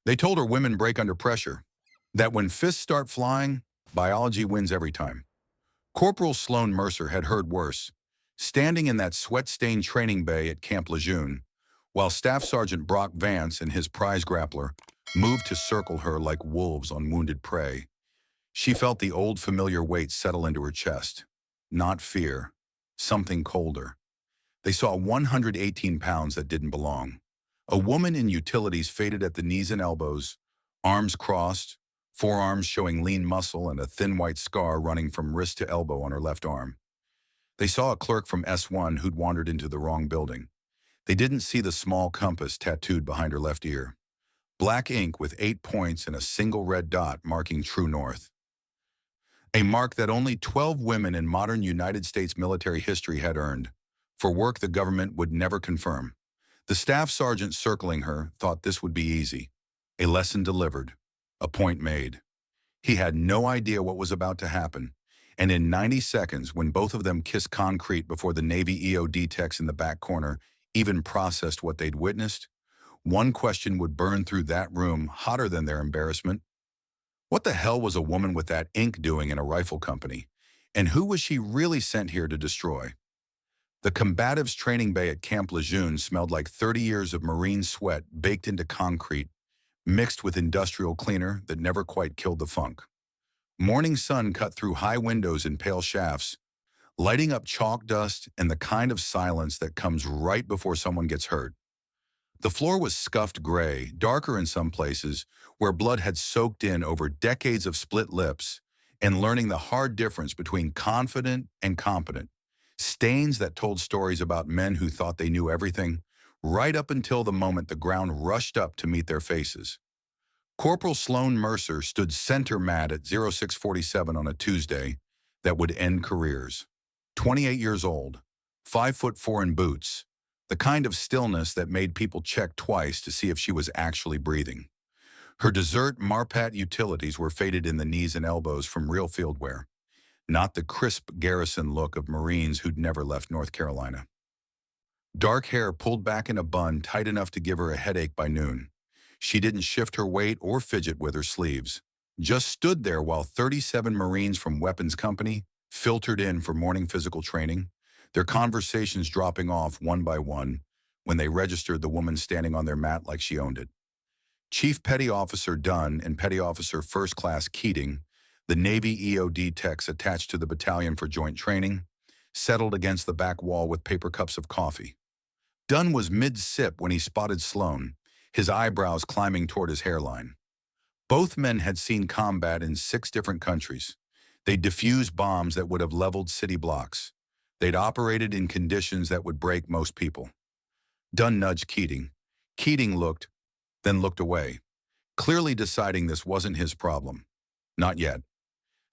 They told her women break under pressure, that when fists start flying, biology wins every time. Corporal Sloan Mercer had heard worse. Standing in that sweat-stained training bay at Camp Lejeune, while Staff Sergeant Brock Vance and his prize grappler moved to circle her like wolves on wounded prey, she felt the old familiar weight settle into her chest. Not fear, something colder. They saw 118 pounds that didn't belong. A woman in utilities faded at the knees and elbows, arms crossed, forearms showing lean muscle and a thin white scar running from wrist to elbow on her left arm. They saw a clerk from S1 who'd wandered into the wrong building. They didn't see the small compass tattooed behind her left ear. Black ink with 8 points and a single red dot marking true north. A mark that only 12 women in modern United States military history had earned, for work the government would never confirm. The staff sergeant circling her thought this would be easy. A lesson delivered. A point made. He had no idea what was about to happen, and in 90 seconds, when both of them kissed concrete before the Navy EOD techs in the back corner even processed what they'd witnessed, one question would burn through that room hotter than their embarrassment. What the hell was a woman with that ink doing in a rifle company? And who was she really sent here to destroy? The combatives' training bay at Camp Lejeune smelled like 30 years of Marine sweat baked into concrete, mixed with industrial cleaner that never quite killed the funk. Morning sun cut through high windows in pale shafts, lighting up chalk dust and the kind of silence that comes right before someone gets hurt. The floor was scuffed gray, darker in some places, where blood had soaked in over decades of split lips and learning the hard difference between confident and competent. Stains that told stories about men who thought they knew everything, right up until the moment the ground rushed up to meet their faces. Corporal Sloan Mercer stood center mat at 0647 on a Tuesday that would end careers. 28 years old, 5'4" in boots, the kind of stillness that made people check twice to see if she was actually breathing. Her dessert Marpat utilities were faded in the knees and elbows from real field wear, not the crisp garrison look of Marines who'd never left North Carolina. Dark hair pulled back in a bun tight enough to give her a headache by noon. She didn't shift her weight or fidget with her sleeves, just stood there while 37 Marines from Weapons Company filtered in for morning physical training, their conversations dropping off one by one when they registered the woman standing on their mat like she owned it. Chief Petty Officer Dunn and Petty Officer First Class Keating, the Navy EOD techs attached to the battalion for joint training, settled against the back wall with paper cups of coffee. Dunn was mid-sip when he spotted Sloan, his eyebrows climbing toward his hairline. Both men had seen combat in 6 different countries. They'd defused bombs that would have leveled city blocks. They'd operated in conditions that would break most people. Dunn nudged Keating. Keating looked, then looked away, clearly deciding this wasn't his problem. Not yet.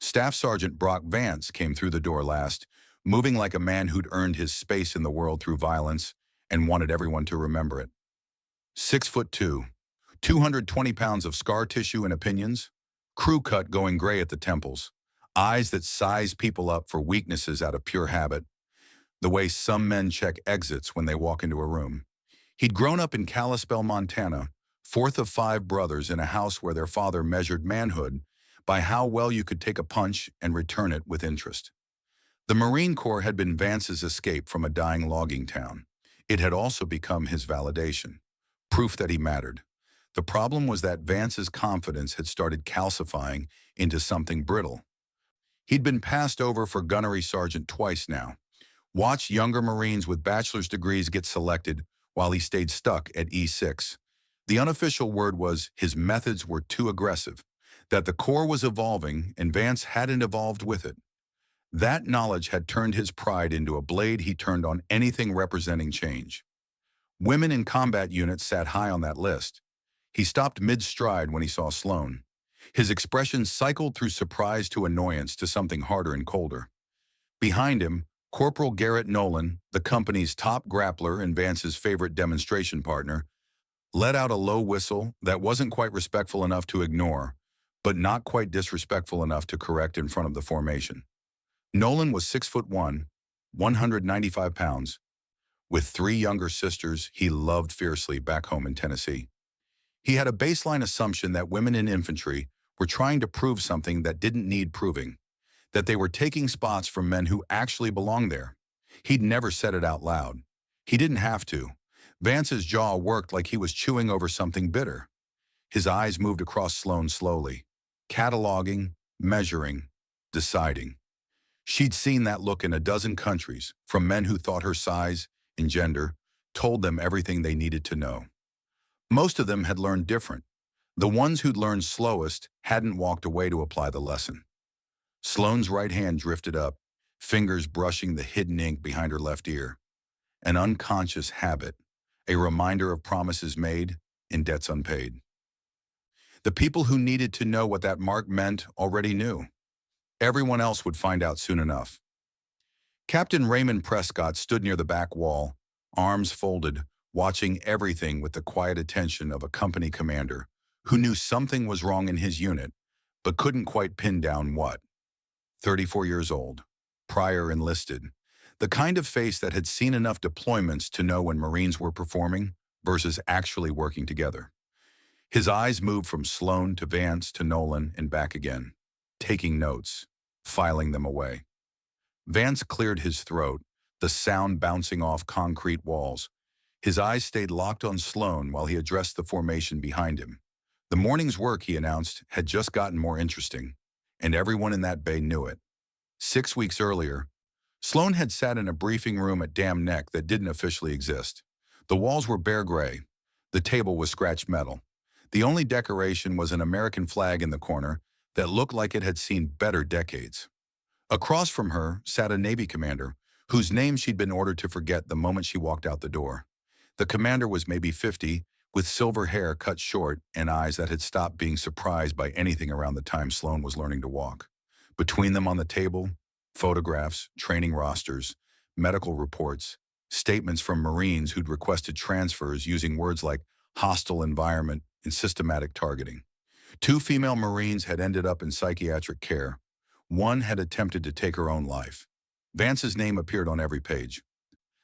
Staff Sergeant Brock Vance came through the door last, moving like a man who'd earned his space in the world through violence and wanted everyone to remember it. 6'2", 220 pounds of scar tissue and opinions, crew cut going gray at the temples, eyes that size people up for weaknesses out of pure habit, the way some men check exits when they walk into a room. He'd grown up in Kalispell, Montana, 4th of 5 brothers in a house where their father measured manhood by how well you could take a punch and return it with interest. The Marine Corps had been Vance's escape from a dying logging town. It had also become his validation, proof that he mattered. The problem was that Vance's confidence had started calcifying into something brittle. He'd been passed over for gunnery sergeant twice now, watched younger Marines with bachelor's degrees get selected while he stayed stuck at E6. The unofficial word was his methods were too aggressive, that the Corps was evolving and Vance hadn't evolved with it. That knowledge had turned his pride into a blade he turned on anything representing change. Women in combat units sat high on that list. He stopped mid-stride when he saw Sloan. His expression cycled through surprise to annoyance to something harder and colder. Behind him, Corporal Garrett Nolan, the company's top grappler and Vance's favorite demonstration partner, let out a low whistle that wasn't quite respectful enough to ignore, but not quite disrespectful enough to correct in front of the formation. Nolan was 6'1", 195 pounds. With 3 younger sisters he loved fiercely back home in Tennessee. He had a baseline assumption that women in infantry were trying to prove something that didn't need proving, that they were taking spots from men who actually belonged there. He'd never said it out loud. He didn't have to. Vance's jaw worked like he was chewing over something bitter. His eyes moved across Sloane slowly, cataloging, measuring, deciding. She'd seen that look in a dozen countries, from men who thought her size and gender told them everything they needed to know. Most of them had learned different. The ones who'd learned slowest hadn't walked away to apply the lesson. Sloane's right hand drifted up, fingers brushing the hidden ink behind her left ear. An unconscious habit, a reminder of promises made and debts unpaid. The people who needed to know what that mark meant already knew. Everyone else would find out soon enough. Captain Raymond Prescott stood near the back wall, arms folded, watching everything with the quiet attention of a company commander who knew something was wrong in his unit, but couldn't quite pin down what. 34 years old, prior enlisted, the kind of face that had seen enough deployments to know when Marines were performing versus actually working together. His eyes moved from Sloane to Vance to Nolan and back again, taking notes, filing them away. Vance cleared his throat, the sound bouncing off concrete walls. His eyes stayed locked on Sloane while he addressed the formation behind him. The morning's work, he announced, had just gotten more interesting, and everyone in that bay knew it. 6 weeks earlier, Sloane had sat in a briefing room at Dam Neck that didn't officially exist. The walls were bare gray. The table was scratched metal. The only decoration was an American flag in the corner that looked like it had seen better decades. Across from her sat a Navy commander, whose name she'd been ordered to forget the moment she walked out the door. The commander was maybe 50, with silver hair cut short and eyes that had stopped being surprised by anything around the time Sloane was learning to walk. Between them on the table, photographs, training rosters, medical reports, statements from Marines who'd requested transfers using words like hostile environment and systematic targeting. 2 female Marines had ended up in psychiatric care. One had attempted to take her own life. Vance's name appeared on every page.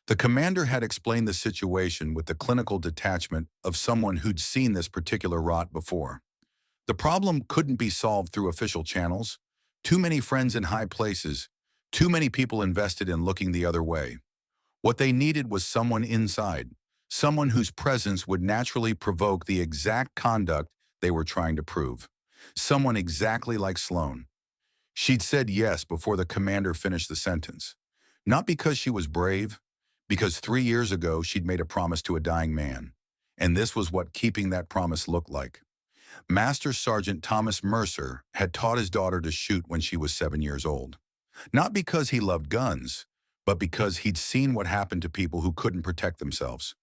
The commander had explained the situation with the clinical detachment of someone who'd seen this particular rot before. The problem couldn't be solved through official channels. Too many friends in high places, too many people invested in looking the other way. What they needed was someone inside, someone whose presence would naturally provoke the exact conduct they were trying to prove. Someone exactly like Sloane. She'd said yes before the commander finished the sentence. Not because she was brave, because 3 years ago she'd made a promise to a dying man. And this was what keeping that promise looked like. Master Sergeant Thomas Mercer had taught his daughter to shoot when she was 7 years old. Not because he loved guns, but because he'd seen what happened to people who couldn't protect themselves.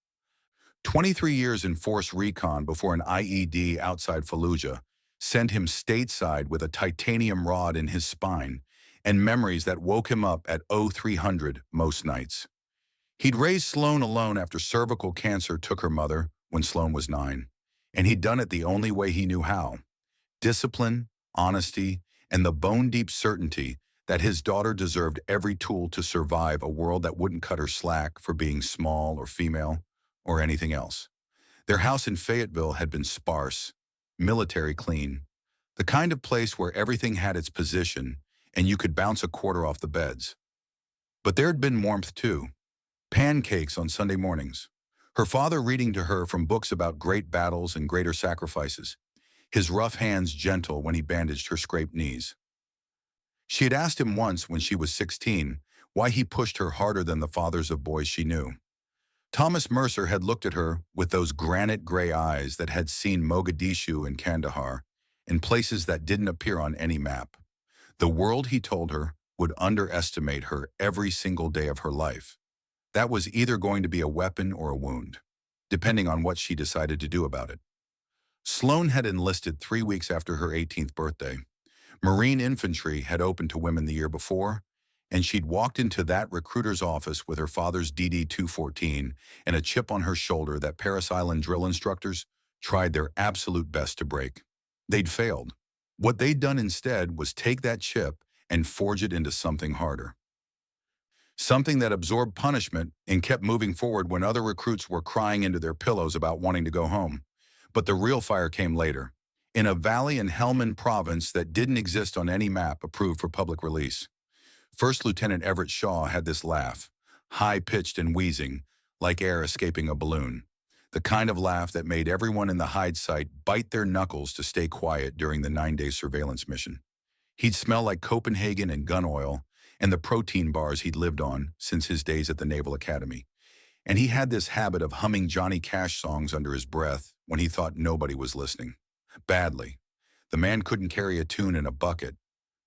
23 years in force recon before an IED outside Fallujah sent him stateside with a titanium rod in his spine and memories that woke him up at 0300 most nights. He'd raised Sloane alone after cervical cancer took her mother when Sloane was 9, and he'd done it the only way he knew how. Discipline, honesty, and the bone-deep certainty that his daughter deserved every tool to survive a world that wouldn't cut her slack for being small or female or anything else. Their house in Fayetteville had been sparse, military clean, the kind of place where everything had its position and you could bounce a quarter off the beds. But there'd been warmth too. Pancakes on Sunday mornings. Her father reading to her from books about great battles and greater sacrifices. His rough hands gentle when he bandaged her scraped knees. She had asked him once when she was 16 why he pushed her harder than the fathers of boys she knew. Thomas Mercer had looked at her with those granite gray eyes that had seen Mogadishu and Kandahar in places that didn't appear on any map. The world, he told her, would underestimate her every single day of her life. That was either going to be a weapon or a wound, depending on what she decided to do about it. Sloane had enlisted 3 weeks after her 18th birthday. Marine infantry had opened to women the year before, and she'd walked into that recruiter's office with her father's DD-214 and a chip on her shoulder that Paris Island drill instructors tried their absolute best to break. They'd failed. What they'd done instead was take that chip and forge it into something harder. Something that absorbed punishment and kept moving forward when other recruits were crying into their pillows about wanting to go home. But the real fire came later, in a valley in Helmand province that didn't exist on any map approved for public release. First Lieutenant Everett Shaw had this laugh, high-pitched and wheezing, like air escaping a balloon. The kind of laugh that made everyone in the hide site bite their knuckles to stay quiet during the 9-day surveillance mission. He'd smell like Copenhagen and gun oil and the protein bars he'd lived on since his days at the Naval Academy. And he had this habit of humming Johnny Cash songs under his breath when he thought nobody was listening. Badly. The man couldn't carry a tune in a bucket,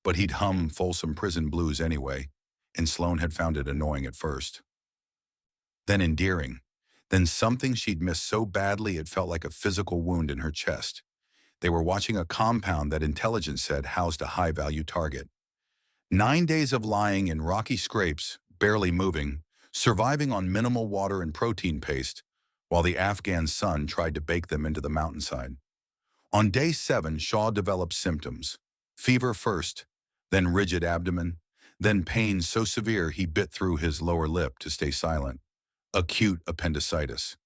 but he'd hum Folsom Prison Blues anyway, and Sloan had found it annoying at first. Then endearing. Then something she'd missed so badly it felt like a physical wound in her chest. They were watching a compound that intelligence said housed a high-value target. 9 days of lying in rocky scrapes, barely moving, surviving on minimal water and protein paste, while the Afghan sun tried to bake them into the mountainside. On day 7, Shaw developed symptoms. Fever first, then rigid abdomen, then pain so severe he bit through his lower lip to stay silent. Acute appendicitis.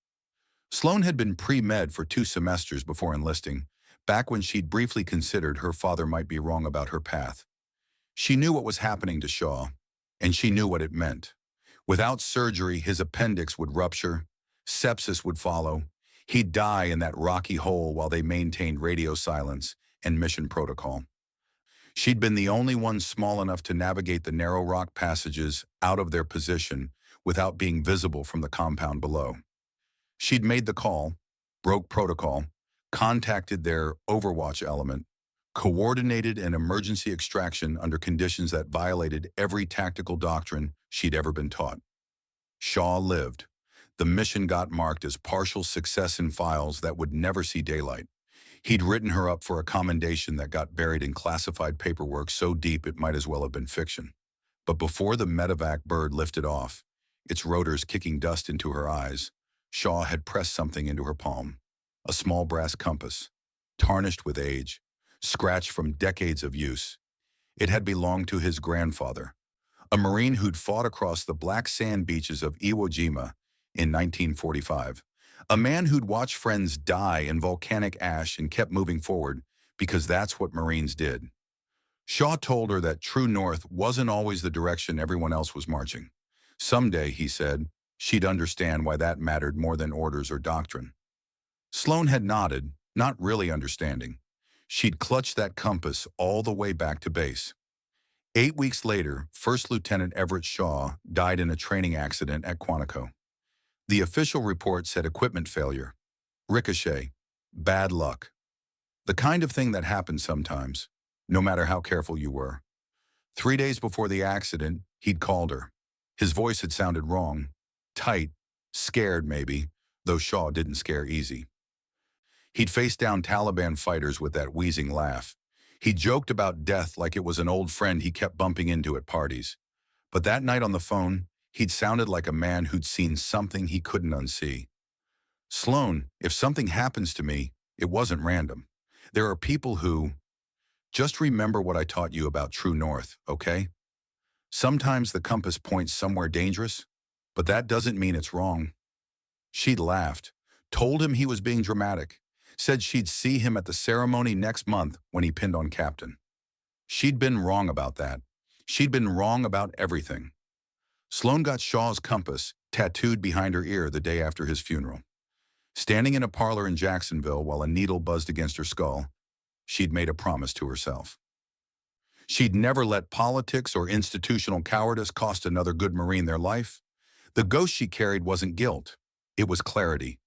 Sloan had been pre-med for 2 semesters before enlisting, back when she'd briefly considered her father might be wrong about her path. She knew what was happening to Shaw, and she knew what it meant. Without surgery, his appendix would rupture, sepsis would follow, he'd die in that rocky hole while they maintained radio silence and mission protocol. She'd been the only one small enough to navigate the narrow rock passages out of their position without being visible from the compound below. She'd made the call, broke protocol, contacted their Overwatch element, coordinated an emergency extraction under conditions that violated every tactical doctrine she'd ever been taught. Shaw lived. The mission got marked as partial success in files that would never see daylight. He'd written her up for a commendation that got buried in classified paperwork so deep it might as well have been fiction. But before the medevac bird lifted off, its rotors kicking dust into her eyes, Shaw had pressed something into her palm. A small brass compass, tarnished with age, scratched from decades of use. It had belonged to his grandfather, a Marine who'd fought across the black sand beaches of Iwo Jima in 1945. A man who'd watched friends die in volcanic ash and kept moving forward because that's what Marines did. Shaw told her that true north wasn't always the direction everyone else was marching. Someday, he said, she'd understand why that mattered more than orders or doctrine. Sloan had nodded, not really understanding. She'd clutched that compass all the way back to base. 8 weeks later, First Lieutenant Everett Shaw died in a training accident at Quantico. The official report said equipment failure, ricochet, bad luck. The kind of thing that happens sometimes, no matter how careful you were. 3 days before the accident, he'd called her. His voice had sounded wrong, tight, scared maybe, though Shaw didn't scare easy. He'd faced down Taliban fighters with that wheezing laugh. He joked about death like it was an old friend he kept bumping into at parties. But that night on the phone, he'd sounded like a man who'd seen something he couldn't unsee. Sloan, if something happens to me, it wasn't random. There are people who... Just remember what I taught you about true north, okay? Sometimes the compass points somewhere dangerous, but that doesn't mean it's wrong. She'd laughed, told him he was being dramatic, said she'd see him at the ceremony next month when he pinned on Captain. She'd been wrong about that. She'd been wrong about everything. Sloan got Shaw's compass tattooed behind her ear the day after his funeral. Standing in a parlor in Jacksonville while a needle buzzed against her skull, she'd made a promise to herself. She'd never let politics or institutional cowardice cost another good Marine their life. The ghost she carried wasn't guilt. It was clarity.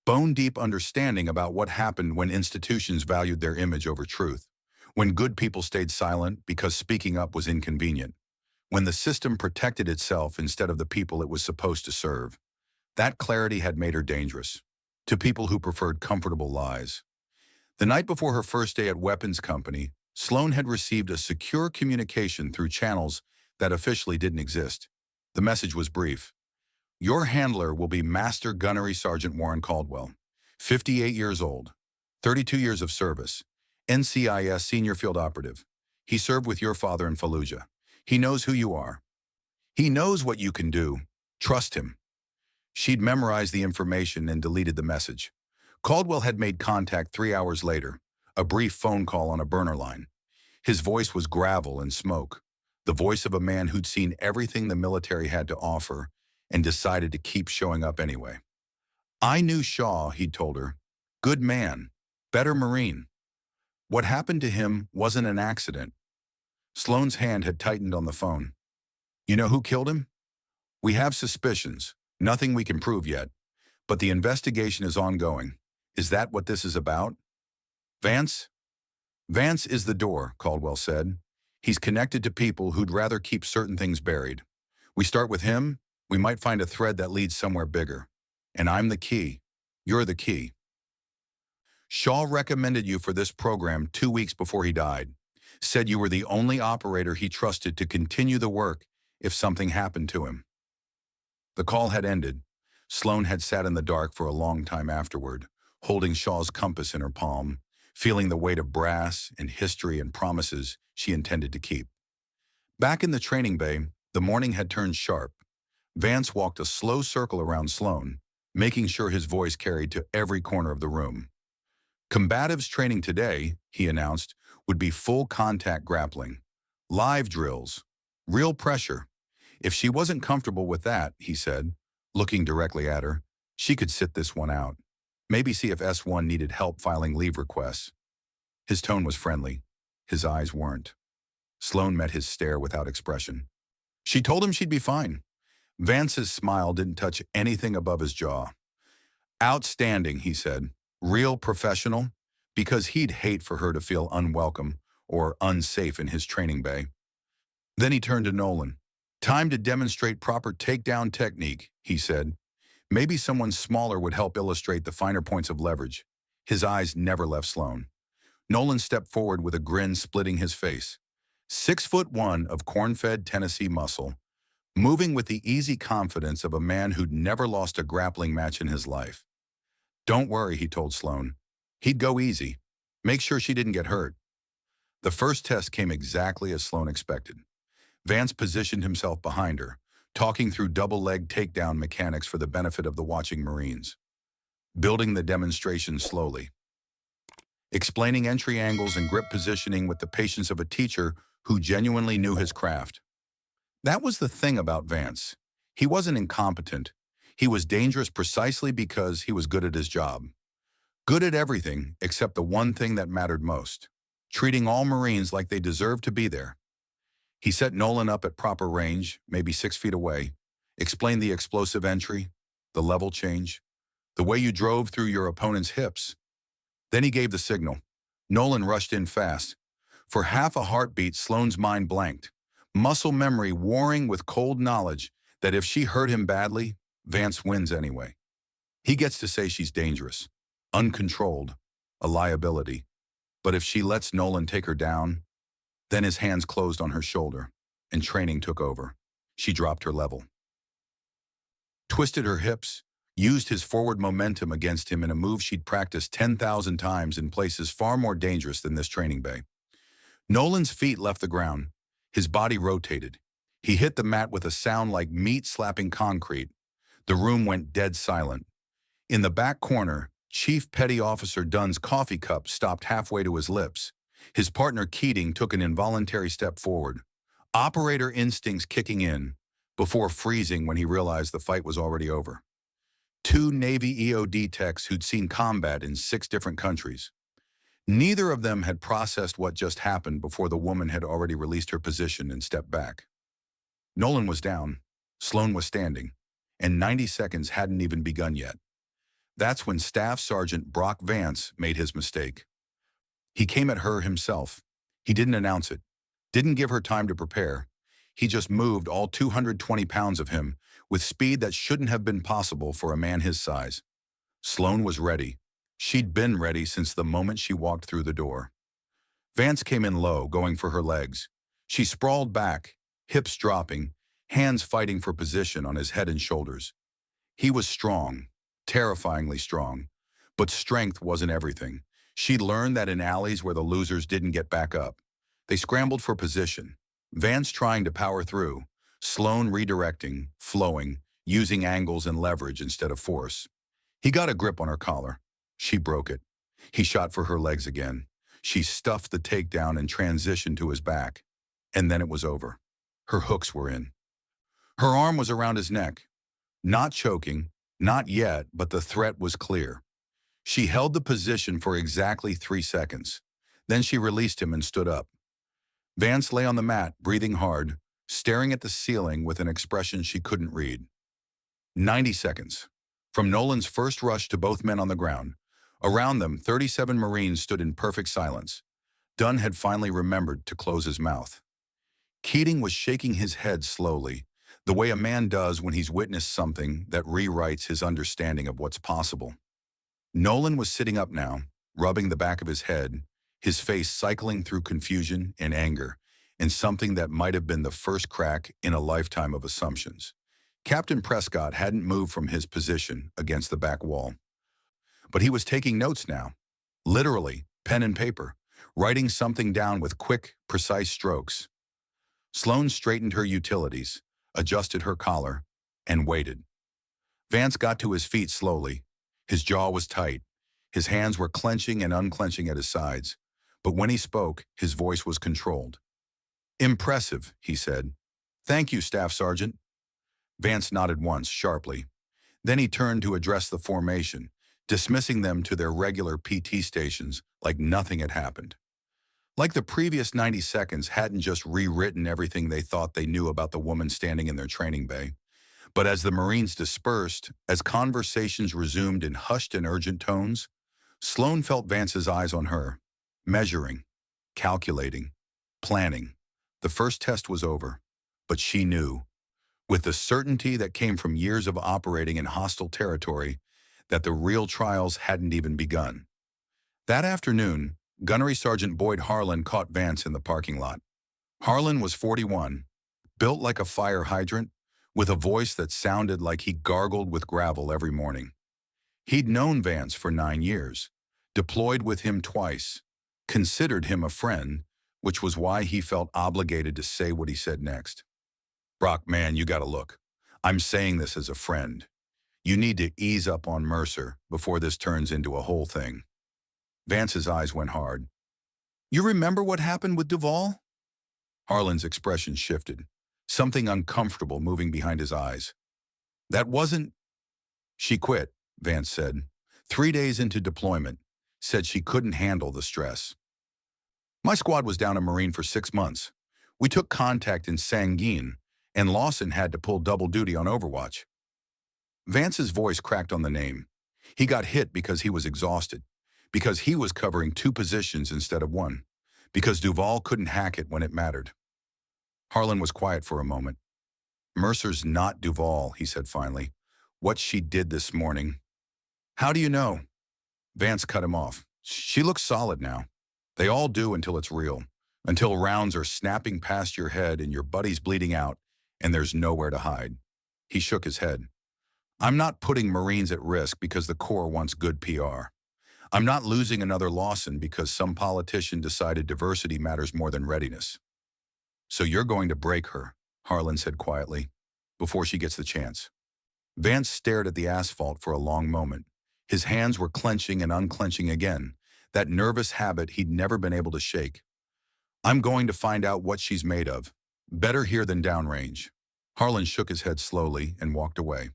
Bone-deep understanding about what happened when institutions valued their image over truth, when good people stayed silent because speaking up was inconvenient, when the system protected itself instead of the people it was supposed to serve. That clarity had made her dangerous, to people who preferred comfortable lies. The night before her first day at Weapons Company, Sloan had received a secure communication through channels that officially didn't exist. The message was brief. Your handler will be Master Gunnery Sergeant Warren Caldwell, 58 years old, 32 years of service, NCIS Senior Field Operative. He served with your father in Fallujah. He knows who you are. He knows what you can do. Trust him. She'd memorized the information and deleted the message. Caldwell had made contact 3 hours later, a brief phone call on a burner line. His voice was gravel and smoke, the voice of a man who'd seen everything the military had to offer and decided to keep showing up anyway. "I knew Shaw," he'd told her. "Good man. Better Marine. What happened to him wasn't an accident." Sloane's hand had tightened on the phone. "You know who killed him? We have suspicions. Nothing we can prove yet. But the investigation is ongoing. Is that what this is about?" "Vance?" "Vance is the door," Caldwell said. "He's connected to people who'd rather keep certain things buried. We start with him, we might find a thread that leads somewhere bigger. And I'm the key. You're the key. Shaw recommended you for this program 2 weeks before he died. Said you were the only operator he trusted to continue the work if something happened to him." The call had ended. Sloane had sat in the dark for a long time afterward, holding Shaw's compass in her palm, feeling the weight of brass and history and promises she intended to keep. Back in the training bay, the morning had turned sharp. Vance walked a slow circle around Sloane, making sure his voice carried to every corner of the room. "Combatives training today," he announced, "would be full contact grappling. Live drills. Real pressure. If she wasn't comfortable with that," he said, looking directly at her, "she could sit this one out. Maybe see if S1 needed help filing leave requests." His tone was friendly. His eyes weren't. Sloane met his stare without expression. She told him she'd be fine. Vance's smile didn't touch anything above his jaw. "Outstanding," he said. "Real professional," because he'd hate for her to feel unwelcome or unsafe in his training bay. Then he turned to Nolan. "Time to demonstrate proper takedown technique," he said. Maybe someone smaller would help illustrate the finer points of leverage. His eyes never left Sloane. Nolan stepped forward with a grin splitting his face. 6'1" of corn-fed Tennessee muscle, moving with the easy confidence of a man who'd never lost a grappling match in his life. "Don't worry," he told Sloane. He'd go easy. Make sure she didn't get hurt. The first test came exactly as Sloane expected. Vance positioned himself behind her, talking through double-leg takedown mechanics for the benefit of the watching Marines. Building the demonstration slowly. Explaining entry angles and grip positioning with the patience of a teacher who genuinely knew his craft. That was the thing about Vance. He wasn't incompetent. He was dangerous precisely because he was good at his job. Good at everything except the one thing that mattered most, treating all Marines like they deserved to be there. He set Nolan up at proper range, maybe 6 feet away, explained the explosive entry, the level change, the way you drove through your opponent's hips. Then he gave the signal. Nolan rushed in fast. For half a heartbeat, Sloane's mind blanked, muscle memory warring with cold knowledge that if she hurt him badly, Vance wins anyway. He gets to say she's dangerous, uncontrolled, a liability. But if she lets Nolan take her down, then his hands closed on her shoulder, and training took over. She dropped her level. Twisted her hips, used his forward momentum against him in a move she'd practiced 10,000 times in places far more dangerous than this training bay. Nolan's feet left the ground. His body rotated. He hit the mat with a sound like meat slapping concrete. The room went dead silent. In the back corner, Chief Petty Officer Dunn's coffee cup stopped halfway to his lips. His partner Keating took an involuntary step forward, operator instincts kicking in, before freezing when he realized the fight was already over. 2 Navy EOD techs who'd seen combat in 6 different countries. Neither of them had processed what just happened before the woman had already released her position and stepped back. Nolan was down, Sloane was standing, and 90 seconds hadn't even begun yet. That's when Staff Sergeant Brock Vance made his mistake. He came at her himself. He didn't announce it, didn't give her time to prepare. He just moved all 220 pounds of him with speed that shouldn't have been possible for a man his size. Sloane was ready. She'd been ready since the moment she walked through the door. Vance came in low, going for her legs. She sprawled back, hips dropping, hands fighting for position on his head and shoulders. He was strong, terrifyingly strong, but strength wasn't everything. She'd learned that in alleys where the losers didn't get back up. They scrambled for position. Vance trying to power through, Sloane redirecting, flowing, using angles and leverage instead of force. He got a grip on her collar. She broke it. He shot for her legs again. She stuffed the takedown and transitioned to his back. And then it was over. Her hooks were in. Her arm was around his neck. Not choking, not yet, but the threat was clear. She held the position for exactly 3 seconds. Then she released him and stood up. Vance lay on the mat, breathing hard, staring at the ceiling with an expression she couldn't read. 90 seconds. From Nolan's first rush to both men on the ground. Around them, 37 Marines stood in perfect silence. Dunn had finally remembered to close his mouth. Keating was shaking his head slowly, the way a man does when he's witnessed something that rewrites his understanding of what's possible. Nolan was sitting up now, rubbing the back of his head, his face cycling through confusion and anger, in something that might have been the first crack in a lifetime of assumptions. Captain Prescott hadn't moved from his position against the back wall. But he was taking notes now, literally, pen and paper, writing something down with quick, precise strokes. Sloane straightened her utilities, adjusted her collar, and waited. Vance got to his feet slowly. His jaw was tight. His hands were clenching and unclenching at his sides. But when he spoke, his voice was controlled. "Impressive," he said. "Thank you, Staff Sergeant." Vance nodded once, sharply. Then he turned to address the formation, dismissing them to their regular PT stations like nothing had happened. Like the previous 90 seconds hadn't just rewritten everything they thought they knew about the woman standing in their training bay. But as the Marines dispersed, as conversations resumed in hushed and urgent tones, Sloane felt Vance's eyes on her, measuring, calculating, planning. The first test was over, but she knew, with the certainty that came from years of operating in hostile territory, that the real trials hadn't even begun. That afternoon, Gunnery Sergeant Boyd Harlan caught Vance in the parking lot. Harlan was 41, built like a fire hydrant, with a voice that sounded like he gargled with gravel every morning. He'd known Vance for 9 years, deployed with him twice, considered him a friend, which was why he felt obligated to say what he said next. "Brock, man, you gotta look. I'm saying this as a friend. You need to ease up on Mercer before this turns into a whole thing." Vance's eyes went hard. "You remember what happened with Duvall?" Harlan's expression shifted, something uncomfortable moving behind his eyes. "That wasn't—" "She quit," Vance said. 3 days into deployment, said she couldn't handle the stress. "My squad was down a Marine for 6 months. We took contact in Sanguine, and Lawson had to pull double duty on Overwatch." Vance's voice cracked on the name. He got hit because he was exhausted, because he was covering 2 positions instead of 1, because Duvall couldn't hack it when it mattered. Harlan was quiet for a moment. "Mercer's not Duvall," he said finally. "What she did this morning." "How do you know?" Vance cut him off. "She looks solid now. They all do until it's real, until rounds are snapping past your head and your buddy's bleeding out and there's nowhere to hide." He shook his head. "I'm not putting Marines at risk because the Corps wants good PR. I'm not losing another Lawson because some politician decided diversity matters more than readiness." "So you're going to break her," Harlan said quietly, "before she gets the chance." Vance stared at the asphalt for a long moment. His hands were clenching and unclenching again, that nervous habit he'd never been able to shake. "I'm going to find out what she's made of. Better here than downrange." Harlan shook his head slowly and walked away.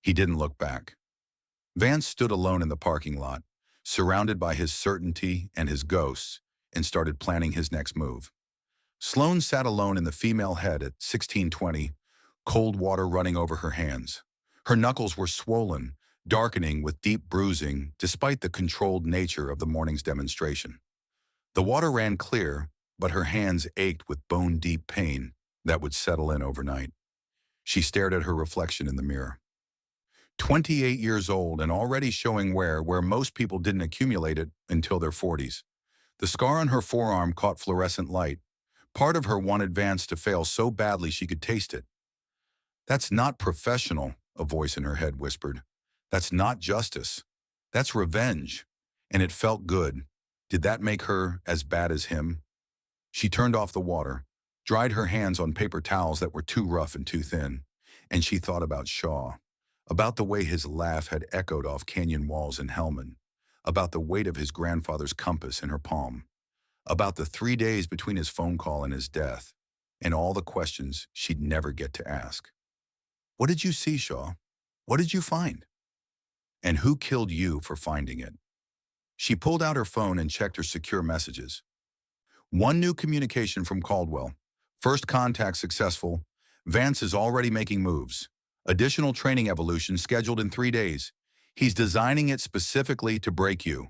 He didn't look back. Vance stood alone in the parking lot, surrounded by his certainty and his ghosts, and started planning his next move. Sloane sat alone in the female head at 1620, cold water running over her hands. Her knuckles were swollen, darkening with deep bruising despite the controlled nature of the morning's demonstration. The water ran clear, but her hands ached with bone-deep pain that would settle in overnight. She stared at her reflection in the mirror. 28 years old and already showing wear where most people didn't accumulate it until their 40s. The scar on her forearm caught fluorescent light. Part of her wanted Vance to fail so badly she could taste it. "That's not professional," a voice in her head whispered. "That's not justice. That's revenge." And it felt good. Did that make her as bad as him? She turned off the water, dried her hands on paper towels that were too rough and too thin, and she thought about Shaw, about the way his laugh had echoed off canyon walls in Helmand, about the weight of his grandfather's compass in her palm, about the 3 days between his phone call and his death, and all the questions she'd never get to ask. What did you see, Shaw? What did you find? And who killed you for finding it? She pulled out her phone and checked her secure messages. One new communication from Caldwell. First contact successful. Vance is already making moves. Additional training evolution scheduled in 3 days. He's designing it specifically to break you.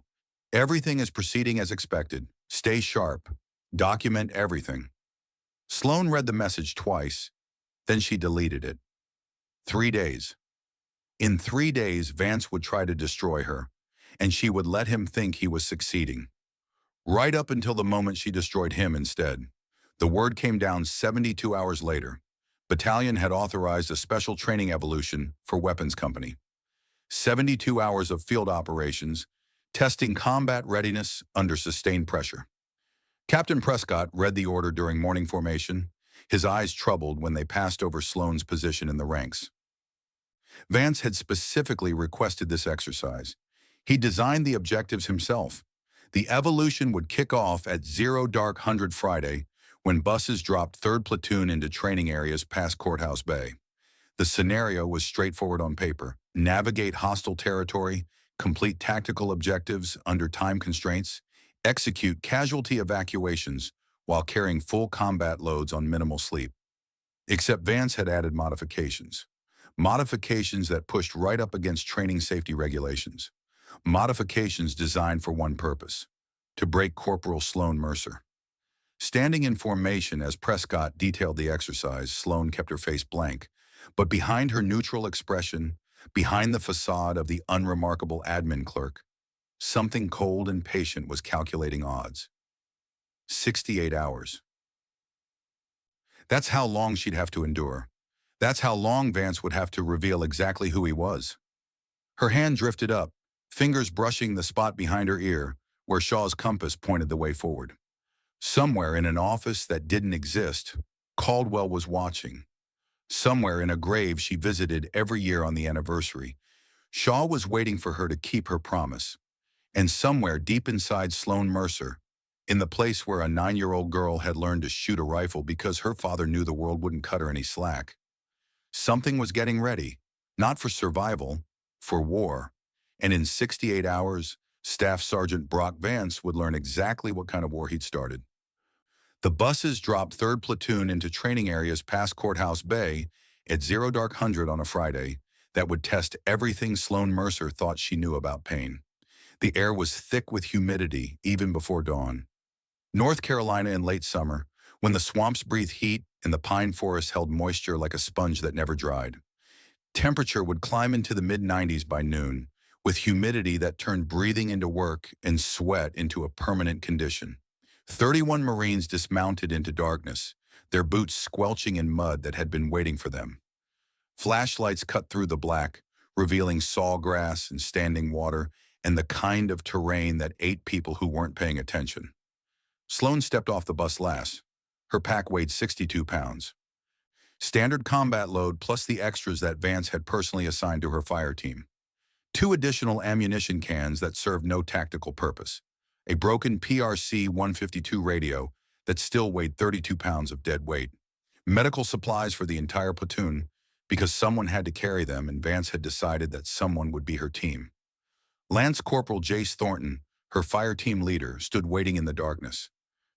Everything is proceeding as expected. Stay sharp. Document everything. Sloan read the message twice, then she deleted it. 3 days. In 3 days, Vance would try to destroy her, and she would let him think he was succeeding. Right up until the moment she destroyed him instead. The word came down 72 hours later. Battalion had authorized a special training evolution for weapons company. 72 hours of field operations, testing combat readiness under sustained pressure. Captain Prescott read the order during morning formation, his eyes troubled when they passed over Sloan's position in the ranks. Vance had specifically requested this exercise. He designed the objectives himself. The evolution would kick off at 00:00 Friday when buses dropped 3rd Platoon into training areas past Courthouse Bay. The scenario was straightforward on paper. Navigate hostile territory, complete tactical objectives under time constraints, execute casualty evacuations while carrying full combat loads on minimal sleep. Except Vance had added modifications. Modifications that pushed right up against training safety regulations. Modifications designed for one purpose: to break Corporal Sloan Mercer. Standing in formation as Prescott detailed the exercise, Sloan kept her face blank, but behind her neutral expression, behind the facade of the unremarkable admin clerk, something cold and patient was calculating odds. 68 hours. That's how long she'd have to endure. That's how long Vance would have to reveal exactly who he was. Her hand drifted up, fingers brushing the spot behind her ear, where Shaw's compass pointed the way forward. Somewhere in an office that didn't exist, Caldwell was watching. Somewhere in a grave she visited every year on the anniversary, Shaw was waiting for her to keep her promise. And somewhere deep inside Sloan Mercer, in the place where a 9-year-old girl had learned to shoot a rifle because her father knew the world wouldn't cut her any slack, something was getting ready, not for survival, for war. And in 68 hours, Staff Sergeant Brock Vance would learn exactly what kind of war he'd started. The buses dropped 3rd Platoon into training areas past Courthouse Bay at 00:00 on a Friday that would test everything Sloan Mercer thought she knew about pain. The air was thick with humidity even before dawn. North Carolina in late summer, when the swamps breathed heat and the pine forest held moisture like a sponge that never dried. Temperature would climb into the mid-90s by noon, with humidity that turned breathing into work and sweat into a permanent condition. 31 Marines dismounted into darkness, their boots squelching in mud that had been waiting for them. Flashlights cut through the black, revealing sawgrass and standing water and the kind of terrain that ate people who weren't paying attention. Sloan stepped off the bus last. Her pack weighed 62 pounds. Standard combat load plus the extras that Vance had personally assigned to her fire team. 2 additional ammunition cans that served no tactical purpose. A broken PRC-152 radio that still weighed 32 pounds of dead weight. Medical supplies for the entire platoon because someone had to carry them and Vance had decided that someone would be her team. Lance Corporal Jace Thornton, her fire team leader, stood waiting in the darkness.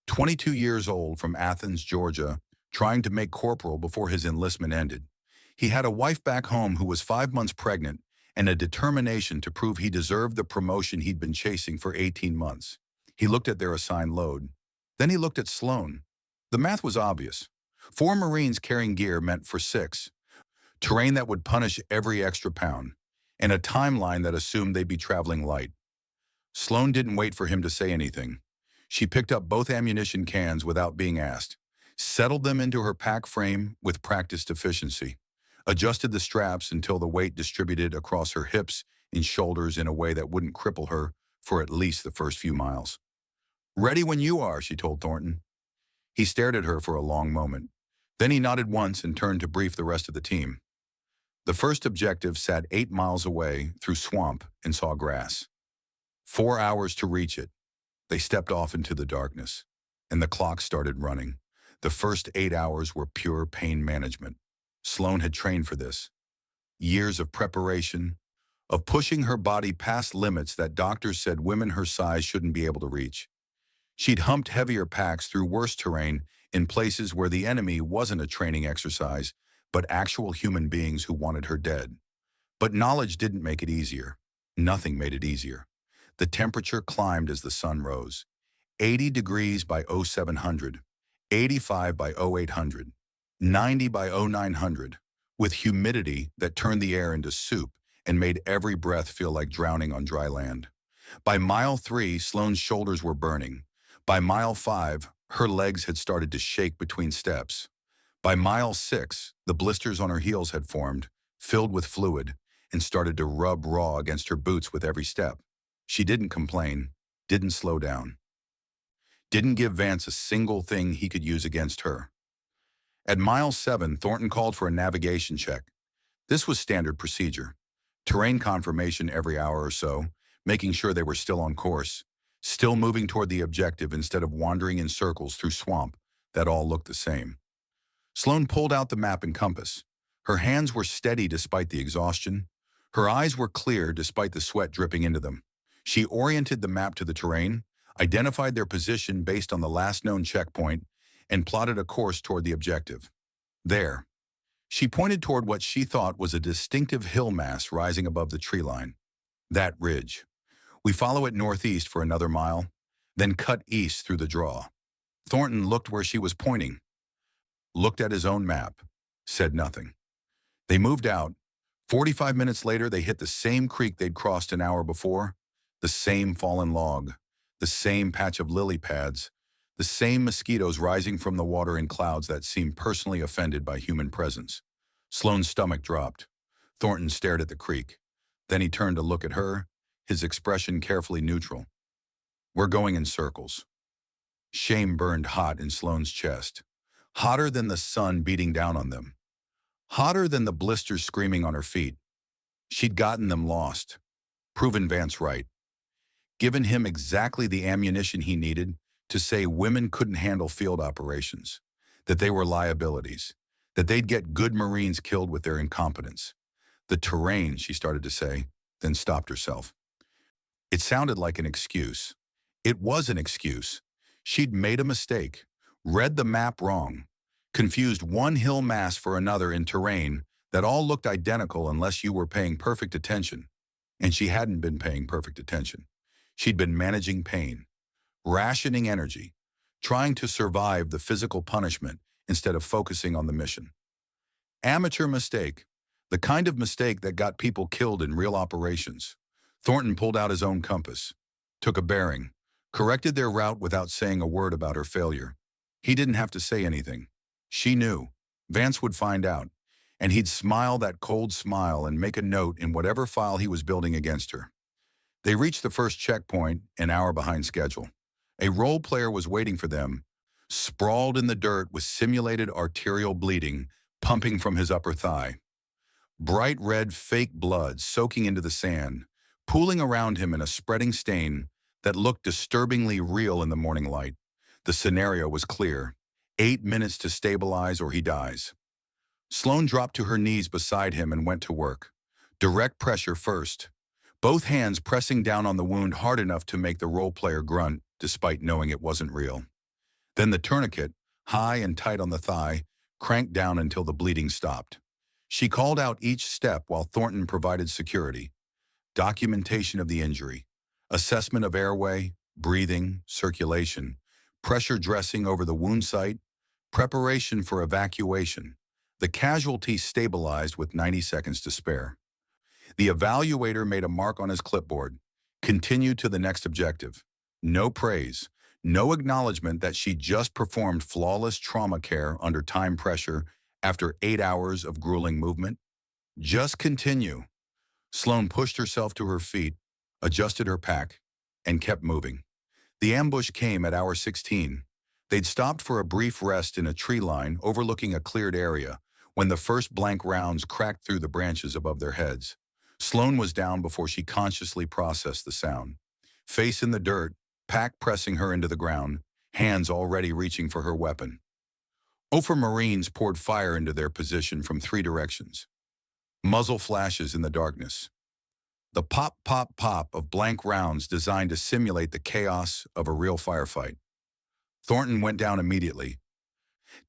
22 years old from Athens, Georgia, trying to make corporal before his enlistment ended. He had a wife back home who was 5 months pregnant and a determination to prove he deserved the promotion he'd been chasing for 18 months. He looked at their assigned load. Then he looked at Sloan. The math was obvious. 4 Marines carrying gear meant for 6. Terrain that would punish every extra pound, and a timeline that assumed they'd be traveling light. Sloan didn't wait for him to say anything. She picked up both ammunition cans without being asked, settled them into her pack frame with practiced efficiency, adjusted the straps until the weight distributed across her hips and shoulders in a way that wouldn't cripple her for at least the first few miles. "Ready when you are," she told Thornton. He stared at her for a long moment. Then he nodded once and turned to brief the rest of the team. The first objective sat 8 miles away through swamp and saw grass. 4 hours to reach it. They stepped off into the darkness, and the clock started running. The first 8 hours were pure pain management. Sloan had trained for this. Years of preparation, of pushing her body past limits that doctors said women her size shouldn't be able to reach. She'd humped heavier packs through worse terrain in places where the enemy wasn't a training exercise, but actual human beings who wanted her dead. But knowledge didn't make it easier. Nothing made it easier. The temperature climbed as the sun rose. 80 degrees by 0700, 85 by 0800, 90 by 0900, with humidity that turned the air into soup and made every breath feel like drowning on dry land. By mile 3, Sloane's shoulders were burning. By mile 5, her legs had started to shake between steps. By mile 6, the blisters on her heels had formed, filled with fluid, and started to rub raw against her boots with every step. She didn't complain, didn't slow down, didn't give Vance a single thing he could use against her. At mile 7, Thornton called for a navigation check. This was standard procedure. Terrain confirmation every hour or so, making sure they were still on course, still moving toward the objective instead of wandering in circles through swamp that all looked the same. Sloan pulled out the map and compass. Her hands were steady despite the exhaustion. Her eyes were clear despite the sweat dripping into them. She oriented the map to the terrain, identified their position based on the last known checkpoint, and plotted a course toward the objective. There. She pointed toward what she thought was a distinctive hill mass rising above the tree line. That ridge. We follow it northeast for another mile, then cut east through the draw. Thornton looked where she was pointing, looked at his own map, said nothing. They moved out. 45 minutes later, they hit the same creek they'd crossed an hour before, the same fallen log, the same patch of lily pads, the same mosquitoes rising from the water in clouds that seemed personally offended by human presence. Sloane's stomach dropped. Thornton stared at the creek. Then he turned to look at her, his expression carefully neutral. We're going in circles. Shame burned hot in Sloane's chest, hotter than the sun beating down on them, hotter than the blisters screaming on her feet. She'd gotten them lost, proven Vance right, given him exactly the ammunition he needed to say women couldn't handle field operations, that they were liabilities, that they'd get good Marines killed with their incompetence. The terrain, she started to say, then stopped herself. It sounded like an excuse. It was an excuse. She'd made a mistake, read the map wrong, confused one hill mass for another in terrain that all looked identical unless you were paying perfect attention. And she hadn't been paying perfect attention. She'd been managing pain, rationing energy, trying to survive the physical punishment instead of focusing on the mission. Amateur mistake, the kind of mistake that got people killed in real operations. Thornton pulled out his own compass, took a bearing, corrected their route without saying a word about her failure. He didn't have to say anything. She knew. Vance would find out, and he'd smile that cold smile and make a note in whatever file he was building against her. They reached the first checkpoint, an hour behind schedule. A role player was waiting for them, sprawled in the dirt with simulated arterial bleeding pumping from his upper thigh. Bright red fake blood soaking into the sand, pooling around him in a spreading stain that looked disturbingly real in the morning light. The scenario was clear. 8 minutes to stabilize or he dies. Sloan dropped to her knees beside him and went to work. Direct pressure first, both hands pressing down on the wound hard enough to make the role player grunt, despite knowing it wasn't real. Then the tourniquet, high and tight on the thigh, cranked down until the bleeding stopped. She called out each step while Thornton provided security. Documentation of the injury, assessment of airway, breathing, circulation, pressure dressing over the wound site, preparation for evacuation. The casualty stabilized with 90 seconds to spare. The evaluator made a mark on his clipboard. Continued to the next objective. No praise, no acknowledgement that she just performed flawless trauma care under time pressure after 8 hours of grueling movement. Just continue. Sloan pushed herself to her feet, adjusted her pack, and kept moving. The ambush came at hour 16. They'd stopped for a brief rest in a tree line overlooking a cleared area when the first blank rounds cracked through the branches above their heads. Sloan was down before she consciously processed the sound. face in the dirt, pack pressing her into the ground, hands already reaching for her weapon. Ofer Marines poured fire into their position from 3 directions. Muzzle flashes in the darkness. The pop, pop, pop of blank rounds designed to simulate the chaos of a real firefight. Thornton went down immediately,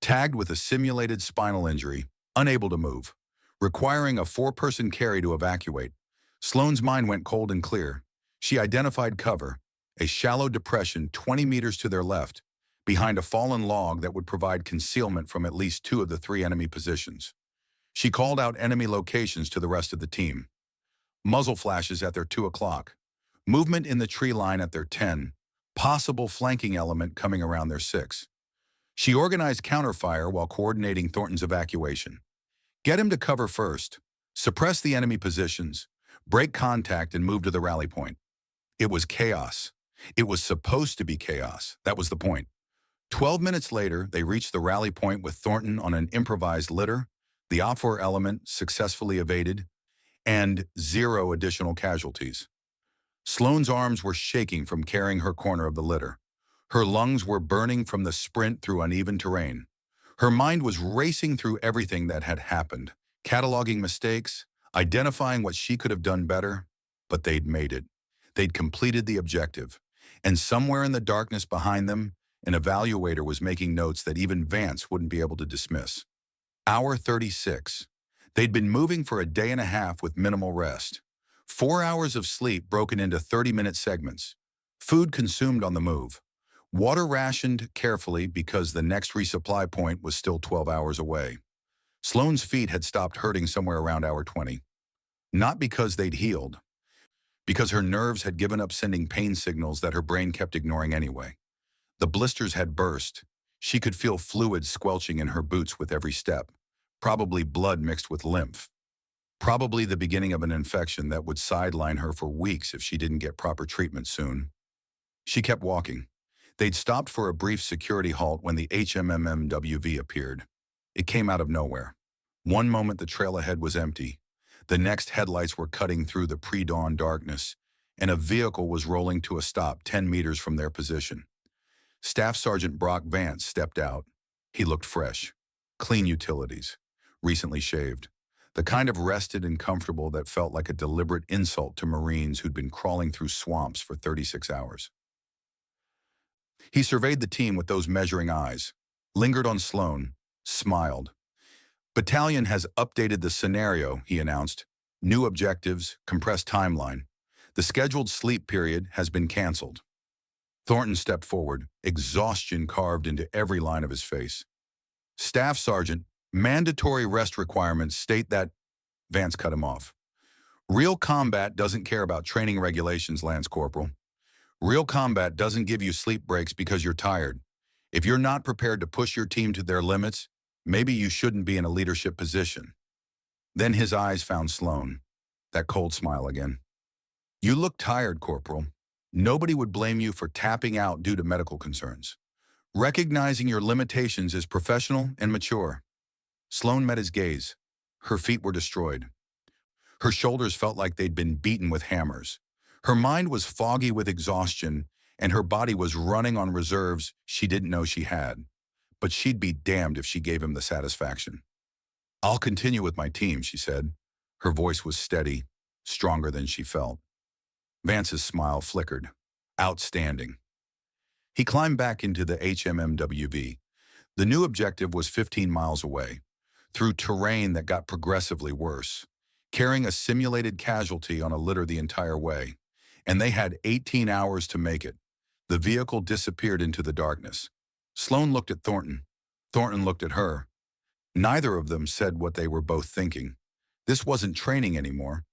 tagged with a simulated spinal injury, unable to move, requiring a 4-person carry to evacuate. Sloane's mind went cold and clear. She identified cover, a shallow depression 20 meters to their left, behind a fallen log that would provide concealment from at least 2 of the 3 enemy positions. She called out enemy locations to the rest of the team. Muzzle flashes at their 2 o'clock. Movement in the tree line at their 10. Possible flanking element coming around their 6. She organized counterfire while coordinating Thornton's evacuation. Get him to cover first, suppress the enemy positions, break contact and move to the rally point. It was chaos. It was supposed to be chaos. That was the point. 12 minutes later, they reached the rally point with Thornton on an improvised litter, the OPFOR element successfully evaded, and 0 additional casualties. Sloane's arms were shaking from carrying her corner of the litter. Her lungs were burning from the sprint through uneven terrain. Her mind was racing through everything that had happened, cataloging mistakes, identifying what she could have done better, but they'd made it. They'd completed the objective. And somewhere in the darkness behind them, an evaluator was making notes that even Vance wouldn't be able to dismiss. Hour 36. They'd been moving for a day and a half with minimal rest. 4 hours of sleep broken into 30-minute segments. Food consumed on the move. Water rationed carefully because the next resupply point was still 12 hours away. Sloane's feet had stopped hurting somewhere around hour 20. Not because they'd healed, because her nerves had given up sending pain signals that her brain kept ignoring anyway. The blisters had burst. She could feel fluid squelching in her boots with every step, probably blood mixed with lymph. Probably the beginning of an infection that would sideline her for weeks if she didn't get proper treatment soon. She kept walking. They'd stopped for a brief security halt when the HMMWV appeared. It came out of nowhere. One moment the trail ahead was empty. The next headlights were cutting through the pre-dawn darkness, and a vehicle was rolling to a stop 10 meters from their position. Staff Sergeant Brock Vance stepped out. He looked fresh. Clean utilities. Recently shaved. The kind of rested and comfortable that felt like a deliberate insult to Marines who'd been crawling through swamps for 36 hours. He surveyed the team with those measuring eyes, lingered on Sloane, smiled. Battalion has updated the scenario, he announced. New objectives, compressed timeline. The scheduled sleep period has been canceled. Thornton stepped forward, exhaustion carved into every line of his face. Staff Sergeant, mandatory rest requirements state that... Vance cut him off. Real combat doesn't care about training regulations, Lance Corporal. Real combat doesn't give you sleep breaks because you're tired. If you're not prepared to push your team to their limits, maybe you shouldn't be in a leadership position. Then his eyes found Sloane. That cold smile again. You look tired, Corporal. Nobody would blame you for tapping out due to medical concerns. Recognizing your limitations is professional and mature. Sloane met his gaze. Her feet were destroyed. Her shoulders felt like they'd been beaten with hammers. Her mind was foggy with exhaustion, and her body was running on reserves she didn't know she had. But she'd be damned if she gave him the satisfaction. I'll continue with my team, she said. Her voice was steady, stronger than she felt. Vance's smile flickered. Outstanding. He climbed back into the HMMWV. The new objective was 15 miles away, through terrain that got progressively worse, carrying a simulated casualty on a litter the entire way. And they had 18 hours to make it. The vehicle disappeared into the darkness. Sloane looked at Thornton. Thornton looked at her. Neither of them said what they were both thinking. This wasn't training anymore.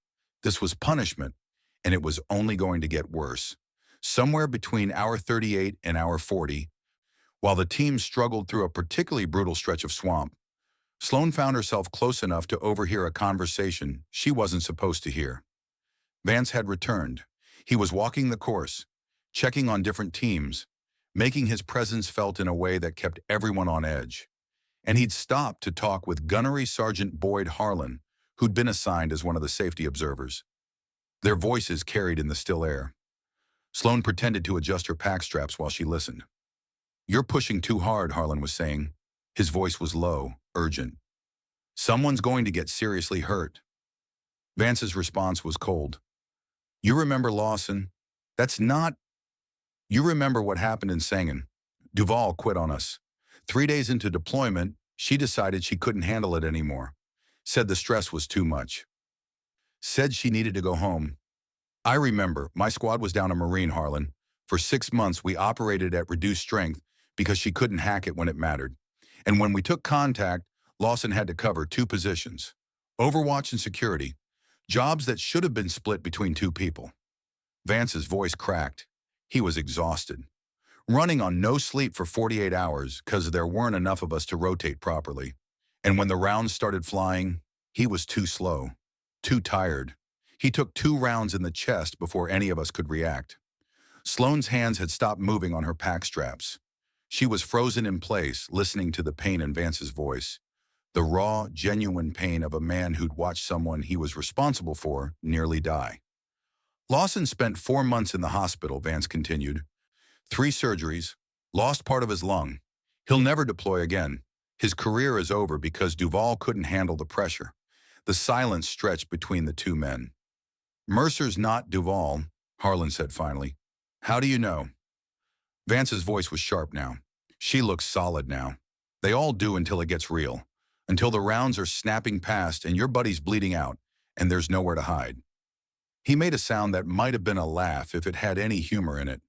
This was punishment, and it was only going to get worse. Somewhere between hour 38 and hour 40, while the team struggled through a particularly brutal stretch of swamp, Sloane found herself close enough to overhear a conversation she wasn't supposed to hear. Vance had returned. He was walking the course, checking on different teams, making his presence felt in a way that kept everyone on edge. And he'd stopped to talk with Gunnery Sergeant Boyd Harlan, who'd been assigned as one of the safety observers. Their voices carried in the still air. Sloane pretended to adjust her pack straps while she listened. "You're pushing too hard," Harlan was saying. His voice was low, urgent. "Someone's going to get seriously hurt." Vance's response was cold. "You remember Lawson? That's not... You remember what happened in Sangan. Duval quit on us. 3 days into deployment, she decided she couldn't handle it anymore. Said the stress was too much. Said she needed to go home. I remember, my squad was down a Marine, Harlan. For 6 months, we operated at reduced strength because she couldn't hack it when it mattered. And when we took contact, Lawson had to cover 2 positions. Overwatch and security. Jobs that should have been split between 2 people." Vance's voice cracked. He was exhausted. Running on no sleep for 48 hours because there weren't enough of us to rotate properly. And when the rounds started flying, he was too slow, too tired. He took 2 rounds in the chest before any of us could react. Sloane's hands had stopped moving on her pack straps. She was frozen in place, listening to the pain in Vance's voice. The raw, genuine pain of a man who'd watched someone he was responsible for nearly die. "Lawson spent 4 months in the hospital," Vance continued. 3 surgeries, lost part of his lung. He'll never deploy again. His career is over because Duval couldn't handle the pressure. The silence stretched between the 2 men. "Mercer's not Duval," Harlan said finally. "How do you know?" Vance's voice was sharp now. "She looks solid now. They all do until it gets real. Until the rounds are snapping past and your buddy's bleeding out, and there's nowhere to hide." He made a sound that might have been a laugh if it had any humor in it.